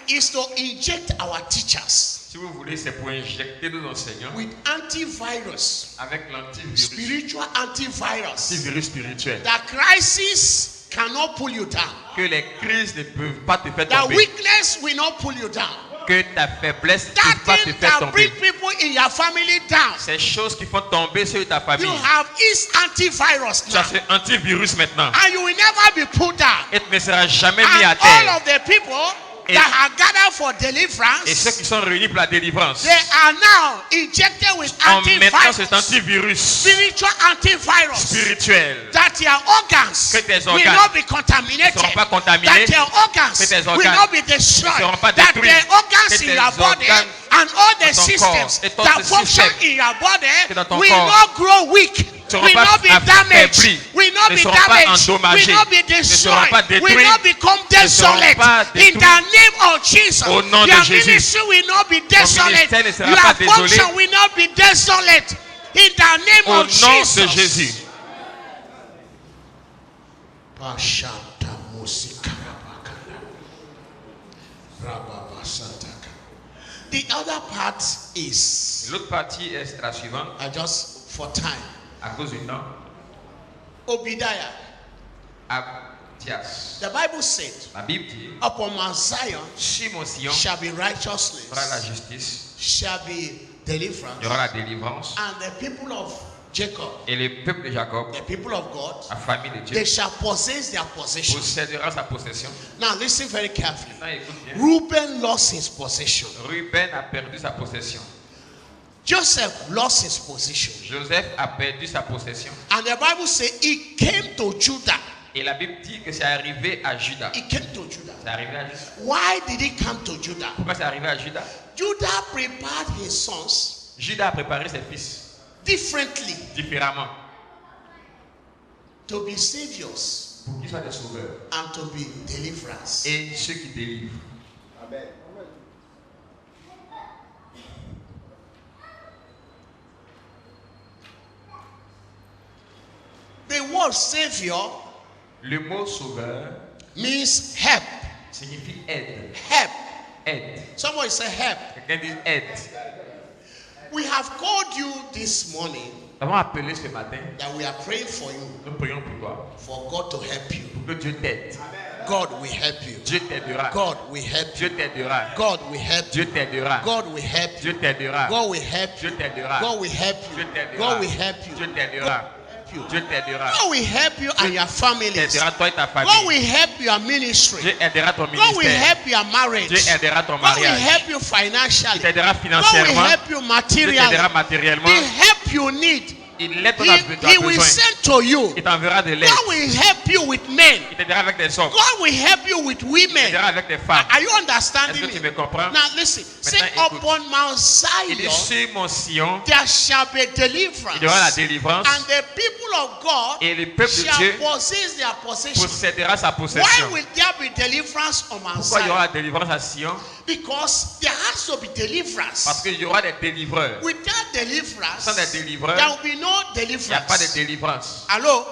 is to inject our teachers Si vous voulez, c'est pour injecter nos enseignants with antivirus, avec l'antivirus. spiritual antivirus. Antivirus spirituel. That crisis cannot pull you down. Que les crises ne peuvent pas te faire That tomber. weakness will not pull you down. Que ta faiblesse ne That peut pas te thing faire that tomber. bring people in your family down. Ces choses qui font tomber sur ta famille. You have its antivirus Tu as now. ce antivirus maintenant. And you will never be put down. Et tu ne seras jamais mis à And all terre. of the people Et- that are gathered for Et ceux deliverance, qui sont réunis pour la délivrance they are now injected with en mettant cet antivirus, antivirus spiritual antivirus, spirituel. that your organs Que tes will organes not be ne contaminated, seront pas contaminés. that your organs Que tes will organes not be destroyed, ne seront pas that détruits. the organs Que in tes your body organes and all the dans ton systems corps et tous that ces function systèmes in your body que dans ton will corps not grow weak. seront will pas not be damaged, affaiblis, will not ne be seront pas damaged, will endommagés, not be ne seront destroyed, pas will détruits, not become ne seront desolate. pas In détruits. the name of Jesus, Au nom de your Jésus. ministry will not be desolate. ministère ne sera Your pas désolé. function will not be desolate. In the name Au of nom Jesus. de Jésus. The other part is, L'autre partie est la suivante, just for time, à cause du temps. Obadiah. Abdias. The Bible said, La Bible dit, upon Mount Zion sur mon sillon, shall be il y aura la righteousness, justice, shall be il y deliverance, aura la délivrance. and the people of Jacob, Et le peuple de Jacob, the people of God, la famille de Dieu, they shall possess their possession. possédera sa possession. Now listen very carefully. Maintenant, écoute bien. Reuben lost his possession. Ruben a perdu sa possession. Joseph lost his position. Joseph a perdu sa possession. And the Bible says he came to Judah. Et la Bible dit que c'est arrivé à Judas. He came to Judah. C'est arrivé à Judas. Why did he come to Judah? Pourquoi c'est arrivé à Judas? Judah prepared his sons Judas a préparé ses fils differently différemment to be saviors pour qu'ils soient des sauveurs and to be deliverers. et ceux qui délivrent. Amen. The word savior Le mot sauveur means help. signifie aide. Help. Aide. Somebody say help. Quelqu'un dit aide. We have called you this morning Nous avons appelé ce matin. that we are praying for you, Nous prions pour toi. for God to help you. Pour que Dieu t'aide. God will help you. Dieu t'aidera. God will help you. Dieu t'aidera. God will help you. Dieu t'aidera. God will help you. Dieu t'aidera. God will help Dieu you. t'aidera. God will help you. Dieu t'aidera. God will help you. Dieu t'aidera. Dieu t'aidera. God will help you and your families. T'aidera toi et ta God famille. will help your ministry. Dieu aidera ton God will ministère. help your marriage. Dieu aidera ton God will mariage. help you Il financially. t'aidera God will financièrement. help you Dieu materially. t'aidera matériellement. The help you need, Il l'aide ton He will besoin. send to you. Il t'enverra de l'aide. God will help you with men. Il t'aidera avec des hommes. God will help you with Il women. t'aidera avec des femmes. Are you Est-ce understanding que tu me? me comprends? Now listen. Say Maintenant, écoute. upon Mount Il dit Zion sur mon sillon, there shall be il y aura la deliverance, délivrance and the people of God et le peuple de shall Dieu possess their possession. possédera sa Why possession. will there be deliverance on Mount Pourquoi il y aura Zion? la délivrance à Sion? Because there has to be Parce deliverance. qu'il y aura des délivreurs. Without deliverance, Sans des délivreurs, there will be no il n'y a pas de deliverance. délivrance. Hello?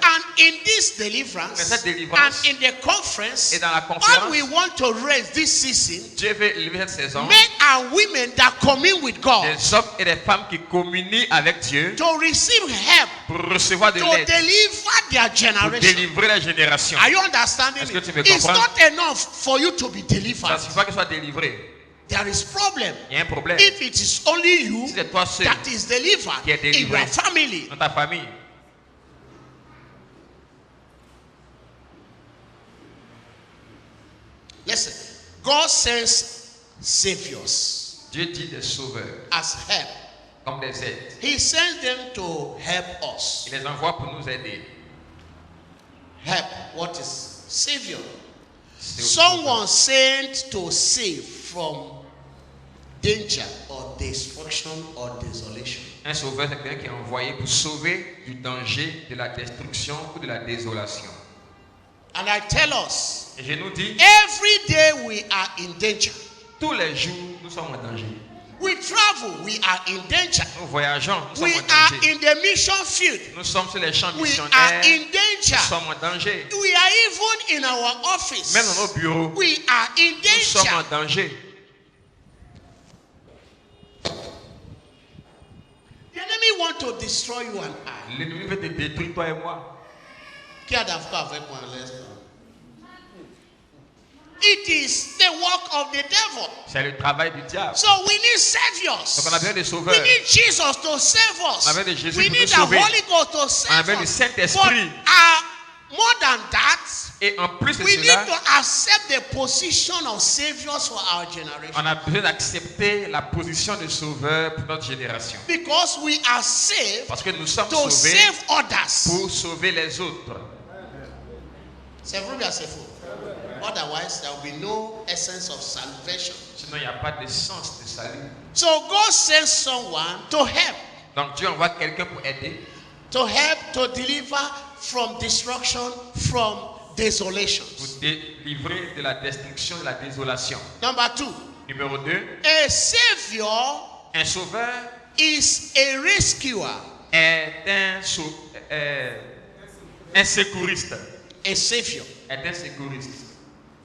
And in this deliverance, Mais cette délivrance, and in the conference, et dans la what conférence, we want to raise this season, Dieu veut élever cette saison men and women that commune with God des hommes et des femmes qui communient avec Dieu to receive help, pour recevoir de to l'aide, deliver their pour generation. délivrer la génération. Are you understanding Est-ce me? que tu me It's comprends? not enough for you to be Ça delivered. suffit pas qu'il soit délivré. There is problem. Il y a un problème. If it is only you Si c'est toi seul that is delivered qui est in délivré your family, dans ta famille, listen, God sends saviors Dieu dit des sauveurs as help. comme des aides. He sends them to help us. Il les envoie pour nous aider. Help. What is savior? C'est Someone sent to save from danger or destruction or desolation. un sauveur, c'est quelqu'un qui est envoyé pour sauver du danger, de la destruction ou de la désolation. And I tell us, Et je nous dis, every day we are in danger. tous les jours, nous sommes en danger. We travel, we are in danger. Nous voyageons, nous We sommes en are danger. in the mission field. Nous sommes sur les champs We are missionnaires. in danger. Nous sommes en danger. We are even in our office. Même dans nos bureaux, We are in nous sommes en danger. danger. The enemy want to destroy you and I. L'ennemi veut te détruire, toi et moi. Qui a d'accord avec moi à l'instant? It is the work of the devil. C'est le travail du diable. So we need saviors. Donc on a besoin des We sauveurs. need Jesus to save us. On a besoin de Jésus We pour need nous the sauver. Holy Ghost to On a save besoin du us. Saint-Esprit. But more than that, Et en plus de we need cela, to accept the position of saviors for our generation. on a besoin d'accepter la position de sauveur pour notre génération. Because we are saved Parce que nous sommes to sauvés save others. pour sauver les autres. C'est vrai, bien c'est faux. Otherwise, there will be no essence of salvation. Sinon, il n'y a pas de sens de salut. So God sends someone to help. Donc Dieu envoie quelqu'un pour aider. To help to deliver from destruction, from desolation. Pour délivrer de la destruction, de la désolation. Number 2. Numéro 2. A savior Un sauveur is a rescuer. est un secouriste. A savior. Est un secouriste.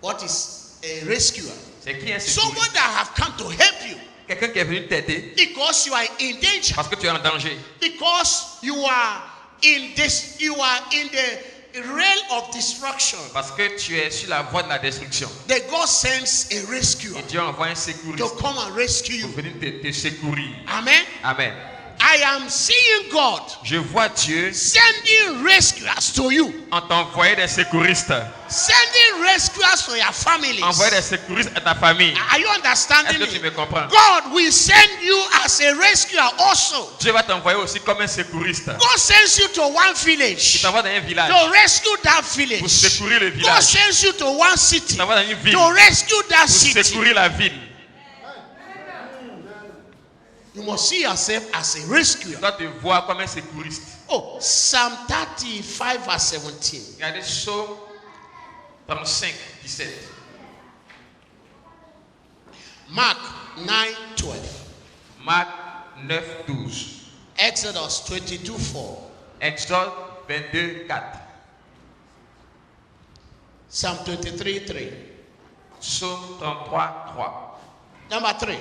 What is a rescuer? C'est qui un Someone secouriste? that have come to help you Quelqu'un qui est venu t'aider because you are in danger, parce que tu es en danger. because you are in the realm of destruction. Parce que tu es sur la voie de la destruction. That God sends a rescuer Et Dieu envoie un to secouriste come and rescue pour you. venir te secourir. Amen. Amen. I am seeing God Je vois Dieu sending rescuers to you, en t'envoyer des secouristes. sending rescuers to your families. Envoyer des secouristes à ta famille. Are you understanding Est-ce que tu me? me comprends? God will send you as a rescuer also. Dieu va t'envoyer aussi comme un secouriste. God sends you to one Il village t'envoie dans un village to rescue that pour village. secourir le God village. sends you to one city Il t'envoie dans une ville to rescue that pour city. secourir la ville. You must see yourself as a Tu rescuer. dois te voir comme un secouriste. Oh, Psalm 35 verse 17. Regardez Psaume 35, 17. Mark 9, 12. Marc 9, 12. Exodus 22, 4. Exode 22, 4. Psalm 23, 3. Psaume 33, 3. Number 3.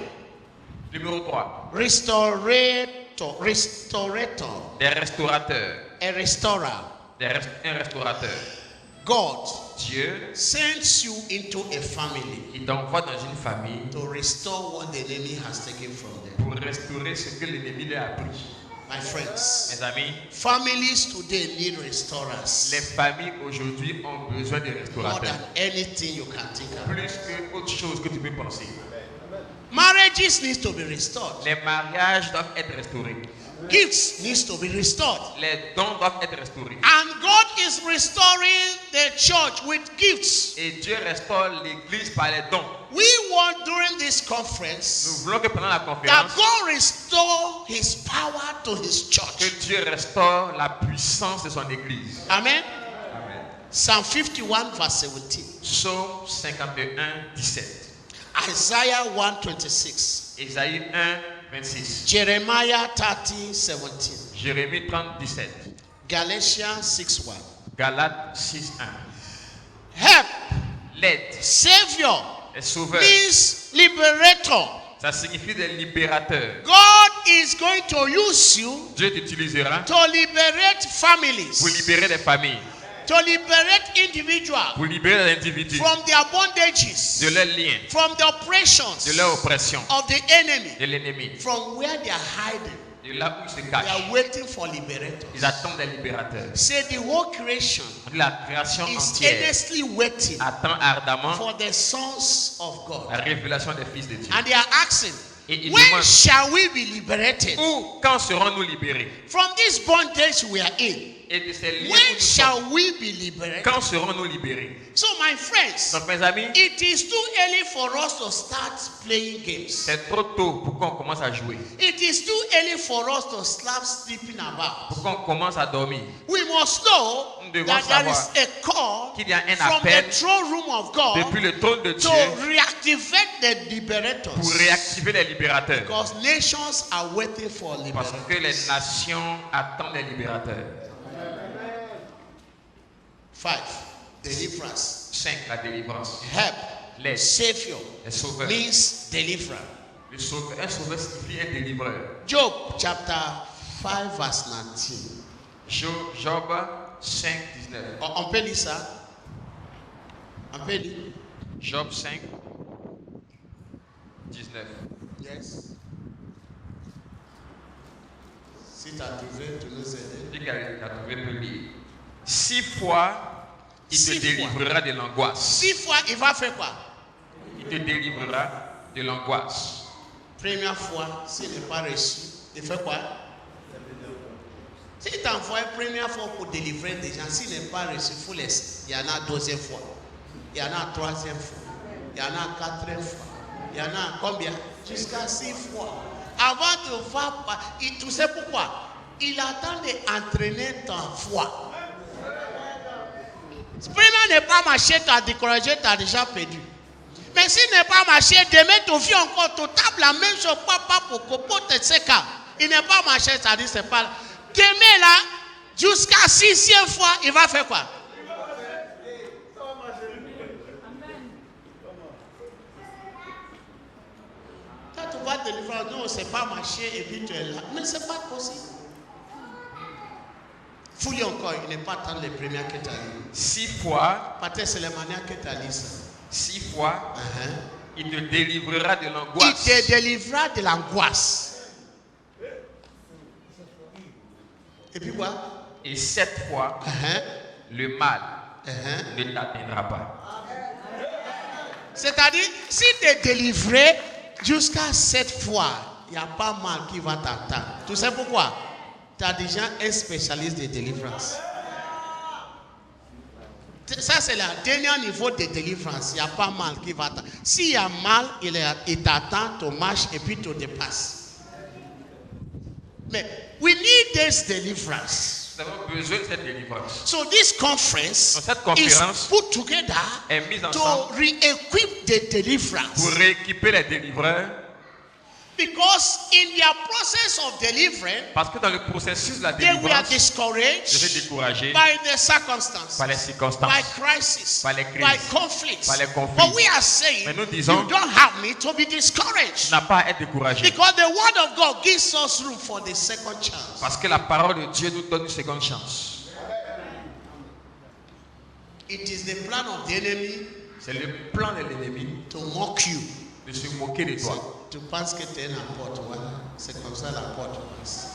Numéro 3. Restorator. Des restaurateurs. A restorer. Un restaurateur. God Dieu, sends you into a family il t'envoie dans une famille to restore what the enemy has taken from them. pour restaurer ce que l'ennemi lui a pris. My friends, Mes amis, families today need les restorers familles aujourd'hui ont besoin de more restaurateurs. than anything you can think of. Plus que autre chose que tu peux penser. Marriages need to be restored. Les mariages doivent être restaurés. Gifts needs to be restored. Les dons doivent être restaurés. And God is restoring the church with gifts. Et Dieu restaure l'église par les dons. We want during this Nous conference voulons que pendant la that conférence, God restore his power to his que church. Dieu restaure la puissance de son église. Amen. Amen. Psalm 51 verse 17. Psaume 51, 17. Isaiah 126. Ésaïe 1, 26. Jeremiah 30, 17. Jérémie 30, 17. Galatians 6, 1. Galates 6, 1. Help, L'aide, Savior, les sauveurs, means liberator. ça signifie des libérateurs. God is going to use you Dieu t'utilisera to liberate families, pour libérer des familles, to liberate individuals pour libérer les individus from their bondages, de leurs liens, from the oppressions de leur oppression, of the enemy, de l'ennemi, from where they are hiding. de là où ils se They cachent. are waiting for liberators. Ils attendent des libérateurs. Say the whole creation La création is entière earnestly waiting attend ardemment for the sons of God. la révélation des fils de Dieu. And they are asking, Et ils when demandent, shall we be liberated où, quand serons-nous libérés? from this bondage we are in? Et de ces liens où When nous sommes, shall we be liberated? quand serons-nous libérés? So, my friends, Donc mes amis, it is too early for us to start playing games. c'est trop tôt pour qu'on commence à jouer, It is too early for us to start sleeping about. pour qu'on commence à dormir. We must know Nous devons that there is savoir a call qu'il y a un from appel the throne room of God depuis le trône de to Dieu reactivate the pour liberators. réactiver les libérateurs. Because nations are waiting for Parce que les liberators. nations attendent les libérateurs. 5. Deliverance. 5. La délivrance. Help. L'aide. Savior Les sauveurs. means deliverer. Le sauveur, un sauveur signifie un délivreur. Job chapter 5 verse 19. Job 5, 19. On peut lire ça? On peut lire? Job 5, 19. Yes. Si tu as trouvé, tu nous aider. Dis qu'elle a trouvé peut lire. 6 fois, il te 6 délivrera de l'angoisse. 6 fois, il va faire quoi? Il te délivrera de l'angoisse. Première fois, s'il n'est pas reçu, il fait quoi? Si tu envoies première fois pour délivrer des gens, s'il n'est pas reçu, il faut laisser. Il y en a deuxième fois. Il y en a troisième fois. Il y en a quatrième fois. Il y en a combien? Jusqu'à 6 fois. Avant de voir, tu sais pourquoi? Il attend d'entraîner ta foi. Premièrement, ne pas marcher, tu as découragé, tu as déjà perdu. Mais s'il n'est pas marché, demain, tu vis encore total la même chose, pas pour copoter ce cas. Il n'est pas marché, ça dit c'est pas là. Demain là, jusqu'à 6e fois, il va faire quoi? Quand tu vas te livrer, non, c'est pas marché et puis tu es là. Mais c'est pas possible. Fouille encore, il n'est pas tant les premières que tu as lu. 6 fois, Peut-être c'est les manières que tu as lu ça. 6 fois, il te délivrera de Il l'angoisse. te délivrera de l'angoisse. Et puis quoi? Et 7 fois, le mal ne t'atteindra pas. C'est-à-dire, si tu es délivré jusqu'à 7 fois, il n'y a pas mal qui va t'attendre. Tu sais pourquoi? Tu as déjà un spécialiste de délivrance. Ça, c'est le dernier niveau de délivrance. Il n'y a pas mal qui va t'attendre. S'il y a mal, il t'attend, tu marches et puis tu dépasses. Mais we need this deliverance. Nous avons besoin de cette délivrance. So this conference Donc, cette conférence is put together est mise to ensemble re-equip the deliverance. pour rééquiper les délivreurs. Because in their process of deliverance, Parce que dans le processus de la they were délivrance, discouraged je vais décourager by the circumstances, par les circonstances, by crisis, par les crises, by conflicts. par les conflits. But we are saying, Mais nous disons, you don't have me to be tu discouraged. n'as pas à être découragé. Because the word of God gives us room for the second chance. Parce que la parole de Dieu nous donne une seconde chance. It is the plan of the enemy C'est le plan de l'ennemi to mock you. de se moquer de toi. Tu penses que tu es n'importe quoi. C'est comme ça la porte passe.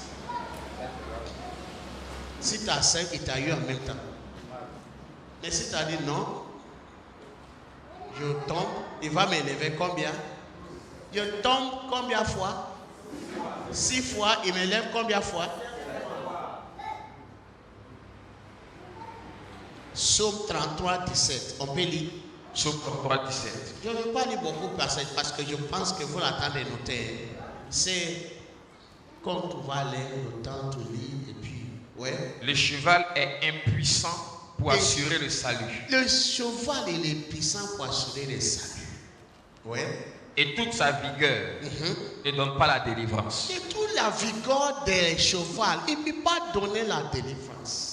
Si tu as 5, il t'a eu en même temps. Mais si tu as dit non, je tombe, il va m'élever combien? Je tombe combien de fois? 6 fois, il m'élève combien de fois? Psaume 33, 17. On peut lire. Psaume 33, 17. Je ne veux pas lire beaucoup parce que je pense que vous l'attendez noter. C'est comme tu vas aller, le temps tu lis et puis, ouais. Le cheval est impuissant pour assurer le salut. Le cheval il est puissant pour assurer le salut. Ouais. Et toute sa vigueur ne donne pas la délivrance. Et toute la vigueur des cheval, il ne peut pas donner la délivrance.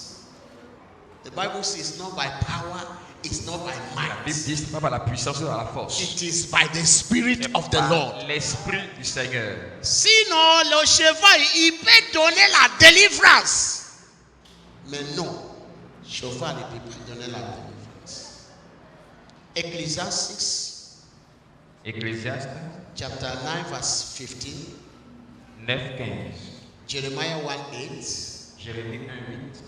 The Bible says it's not by power, it's not by La Bible might. dit ce n'est pas par la puissance ou par la force. It is by the Spirit C'est of the par Lord. l'esprit du Seigneur. Sinon, le cheval, il peut donner la délivrance. Mais non, le cheval ne peut pas donner la délivrance. Ecclesiastes 6, Ecclésiaste chapter 9, verse 15. 9, 15. Jeremiah 1:8. Jérémie 1, 8.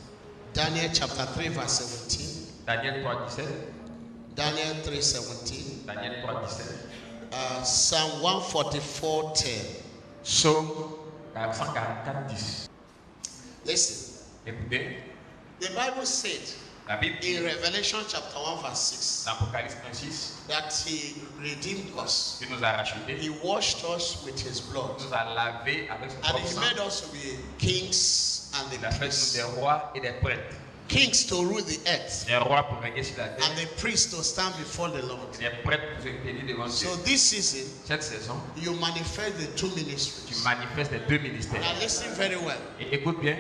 Daniel chapter 3, verse 17. Daniel 3, 17. Daniel 3:17. Daniel 3, 17. Psalm 144:10. Psaume 144, 10. Listen, Écoutez, the Bible said la Bible dit in Revelation chapter 1, verse 6 dans Apocalypse 1, 6 that He redeemed us. qu'il nous a rachetés, He washed us with His blood. nous a lavés avec son And propre He sang. made us to be kings and Il the a fait nous priests. des rois et des prêtres. Kings to rule the earth, Des rois pour régner sur la terre. and the priests to stand before the Lord. Des prêtres pour se tenir devant Dieu. So this season, Cette saison, you manifest the two tu ministries. manifestes les deux ministères. Now listen very well. Et écoute bien,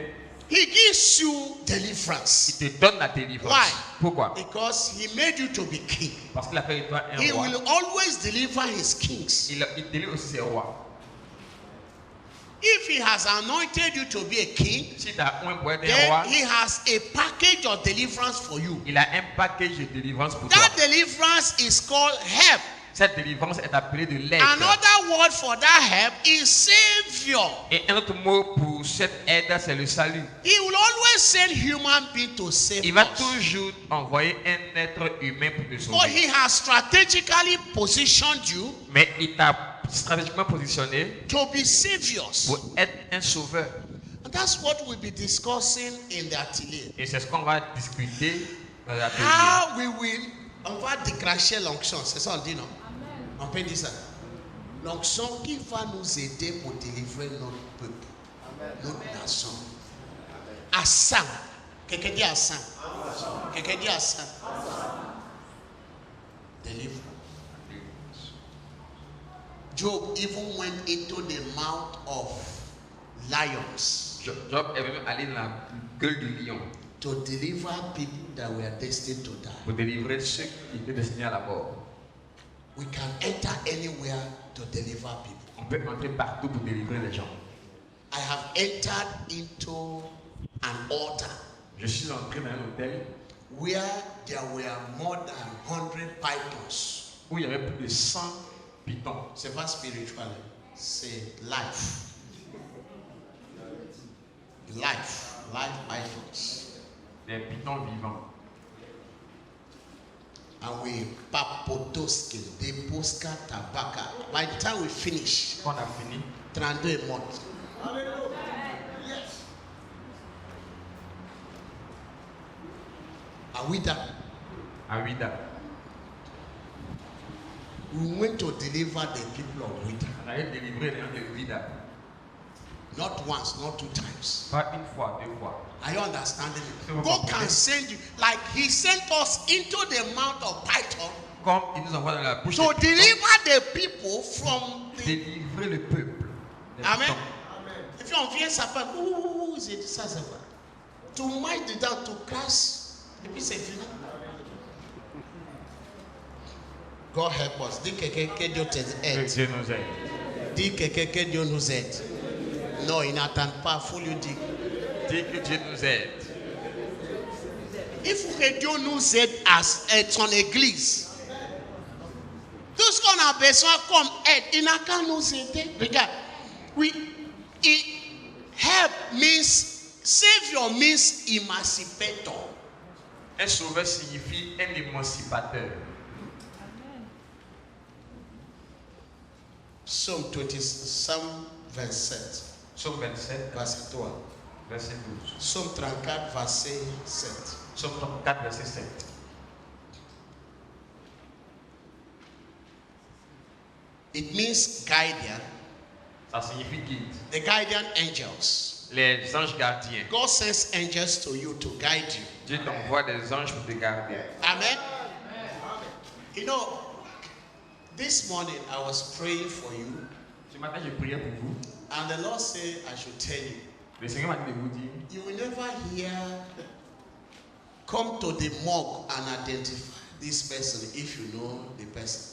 He gives you il deliverance te donne la délivrance. Why? Pourquoi? because He made you to be king. Parce qu'il a fait de toi un He roi. will always deliver His kings. Il délivre aussi ses rois. If He has anointed you to be a king, Si tu as un pour être un then roi, He has a package of deliverance for you. il a un package de délivrance pour toi. That deliverance is called help. Cette délivrance est appelée de l'aide. Another word for that help is Savior. Et un autre mot pour cette aide, c'est le salut. He will always send human beings to save Il va us. toujours envoyer un être humain pour te But sauver. He has strategically positioned you Mais il t'a stratégiquement positionné to be saviors. pour être un sauveur. And that's what we'll be discussing in the atelier. Et c'est ce qu'on va discuter dans l'atelier. How we will, on va déclencher l'onction, c'est ça on dit non? On peut dire ça. L'onction qui va nous aider pour délivrer notre peuple, notre nation. Assam. Quelqu'un dit Assam. Quelqu'un dit Assam. Deliver. Job even went into the mouth of lions Job est même allé dans la gueule du lion to deliver people that were destined to die. pour délivrer ceux qui étaient destinés à la mort. We can enter anywhere to deliver people. On peut entrer partout pour délivrer les gens. I have entered into an altar Je suis entré dans un hôtel where there were more than 100 pythons. où il y avait plus de 100 pitons. C'est pas spiritual, c'est life. Life pythons. Des pitons vivants. And we papotoski, deposka tabaka. By the time we finish, Quand on a fini, 32 months. Are we done? à Ouida, We went to deliver the people of Wida. on allait délivrer les gens de Ouida. Not once, not 2 times. Pas une fois, 2 fois. Are you understanding So me? God can send you, like He sent us into the mouth of Python Comme il nous envoie dans la bouche to des pitons, deliver the people from the. délivrer le peuple. des Amen. pitons. Et puis on vient s'appeler, ouh, c'est ça, c'est vrai. To march dedans, to crash, et puis c'est fini. God help us. Dis quelqu'un que Dieu Que t'aide. Dieu nous aide. Dis quelqu'un que Dieu nous aide. Non, il n'attend pas, il faut lui dire. Dis que Dieu nous aide. Il faut que Dieu nous aide à son église. Tout ce qu'on a besoin comme aide, il n'a qu'à nous aider. Regarde, help means, Savior means emancipator. Un sauveur signifie un émancipateur. Psaume 27, Psaume 27, verset 3. verset 12. Psaume 34, verset 7. Psaume 34, verset 7. It means guardian, Ça signifie guide. the guardian angels. Les anges gardiens. God sends angels to you to guide you. Dieu t'envoie des anges pour te garder. Amen. You know, this morning I was praying for you, Ce matin, je priais pour vous. and the Lord said I should tell you, Le Seigneur m'a dit de vous dire, you will never hear, come to the morgue and identify this person if you know the person.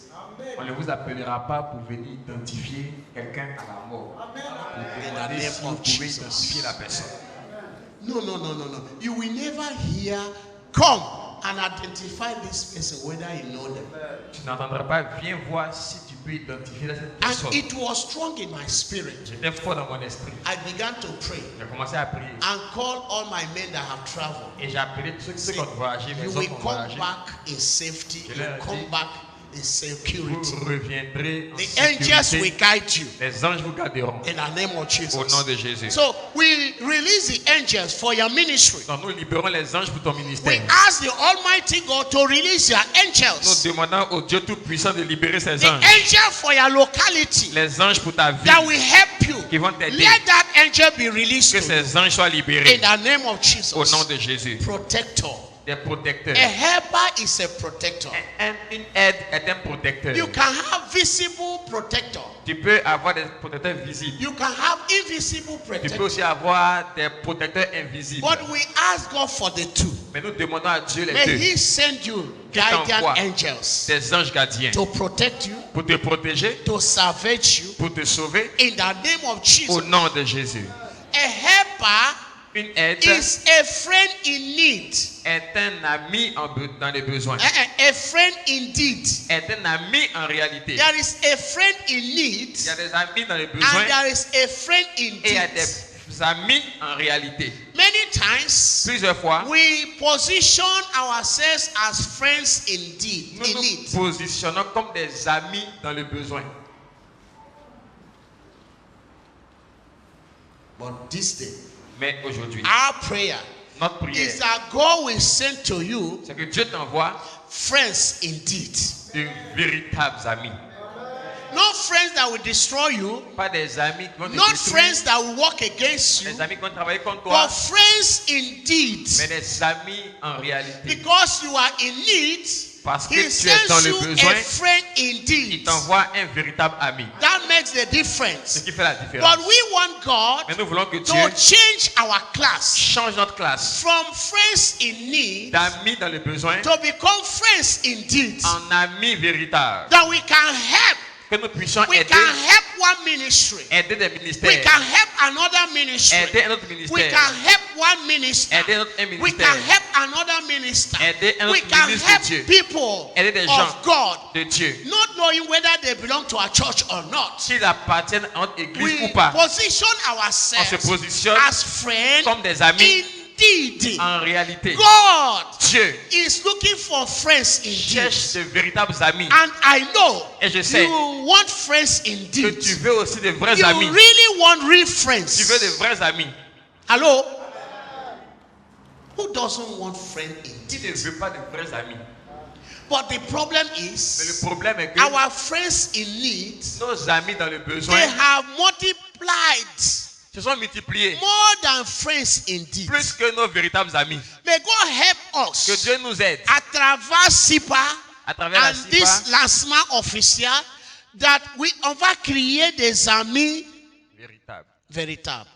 on ne vous appellera pas pour venir identifier quelqu'un à la mort. Pour demander si vous pouvez identifier la personne. No. You will never hear, come and identify this person whether you know them. Tu n'entendras pas, viens voir si tu peux identifier cette personne. And it was strong in my spirit. J'étais fort dans mon esprit. I began to pray J'ai commencé à prier. and call all my men that have traveled. Et j'ai appelé tous ceux qui ont voyagé, les You hommes will qui ont come voyagé. back in safety. Je You leur ai come dit, back in security. Vous reviendrez en The angels will sécurité. guide you Les anges vous garderont. in the name of Jesus. Au nom de Jésus. So we release the angels for your ministry. Donc nous libérons les anges pour ton We ministère. ask the Almighty God to release your Nous angels. demandons au Dieu Tout-Puissant de libérer ces The anges. angel for your locality Les anges pour ta vie that will help you. qui vont t'aider. Let that angel be released Que to you ces anges soient in libérés. the name of Au nom Jesus. de Jésus. Protector. Des protecteurs. A helper is a protector. Une aide est un protecteur. You can have visible protector. Tu peux avoir des protecteurs visibles. You can have invisible Tu peux protector. aussi avoir des protecteurs invisibles. But we ask God for the two. Mais nous demandons à Dieu les May deux. He send you Qu'il guardian t'envoie angels Des anges gardiens. to protect you, Pour te protéger. to salvage you Pour te sauver. in the name of Au Jesus. nom de Jésus. A helper Une aide is a friend in need. est un ami dans les besoins. A friend indeed. Est un ami en réalité. There is a friend in need, Il y a des amis dans les besoins and there is a friend in et il y a need. des amis en réalité. Many times Plusieurs fois, we position ourselves as friends indeed, nous in nous need. positionnons comme des amis dans le besoin. But this day, Mais aujourd'hui, our prayer notre prière, is that God will send to you c'est que Dieu t'envoie friends indeed. de véritables amis. Not friends that will destroy you. Pas des amis qui vont te Not détruire. friends that will work against you. Des amis qui vont travailler contre toi. But friends indeed. Mais des amis en réalité. Because you are in need. Parce que He tu es dans sends le you besoin. a friend Il indeed. t'envoie un véritable ami. That makes the Ce difference. qui fait la différence. But we want God Mais nous voulons que to Dieu change our class change notre classe from friends in need d'amis dans le besoin to become friends indeed. en amis véritables. That we can help. Que nous puissions We aider, can help one ministry. aider des We ministères. can help another ministry. Aider un autre We ministère. can help one minister. Aider un We ministère. can help another minister. Aider un We autre can ministre de help Dieu. people Aider des gens of God, de Dieu. not knowing whether they belong to a church or not. S'ils appartiennent à notre église We ou pas. position On se ourselves positionne as friends comme des amis. indeed. En réalité, God Dieu is looking for friends indeed. cherche de véritables amis. And I know Et je sais you want friends que indeed. tu veux aussi de vrais You amis. really want real Tu friends. veux de vrais amis. Hello? Who doesn't want friends Qui indeed? ne veut pas de vrais amis. But the problem Mais is, le problème est que our friends in need, nos amis dans le besoin they have multiplied se sont multipliés more than friends indeed. plus que nos véritables amis. May God help Que us Dieu nous aide à travers SIPA à travers la and this CIPA lancement officiel that on va créer des amis véritable. véritables.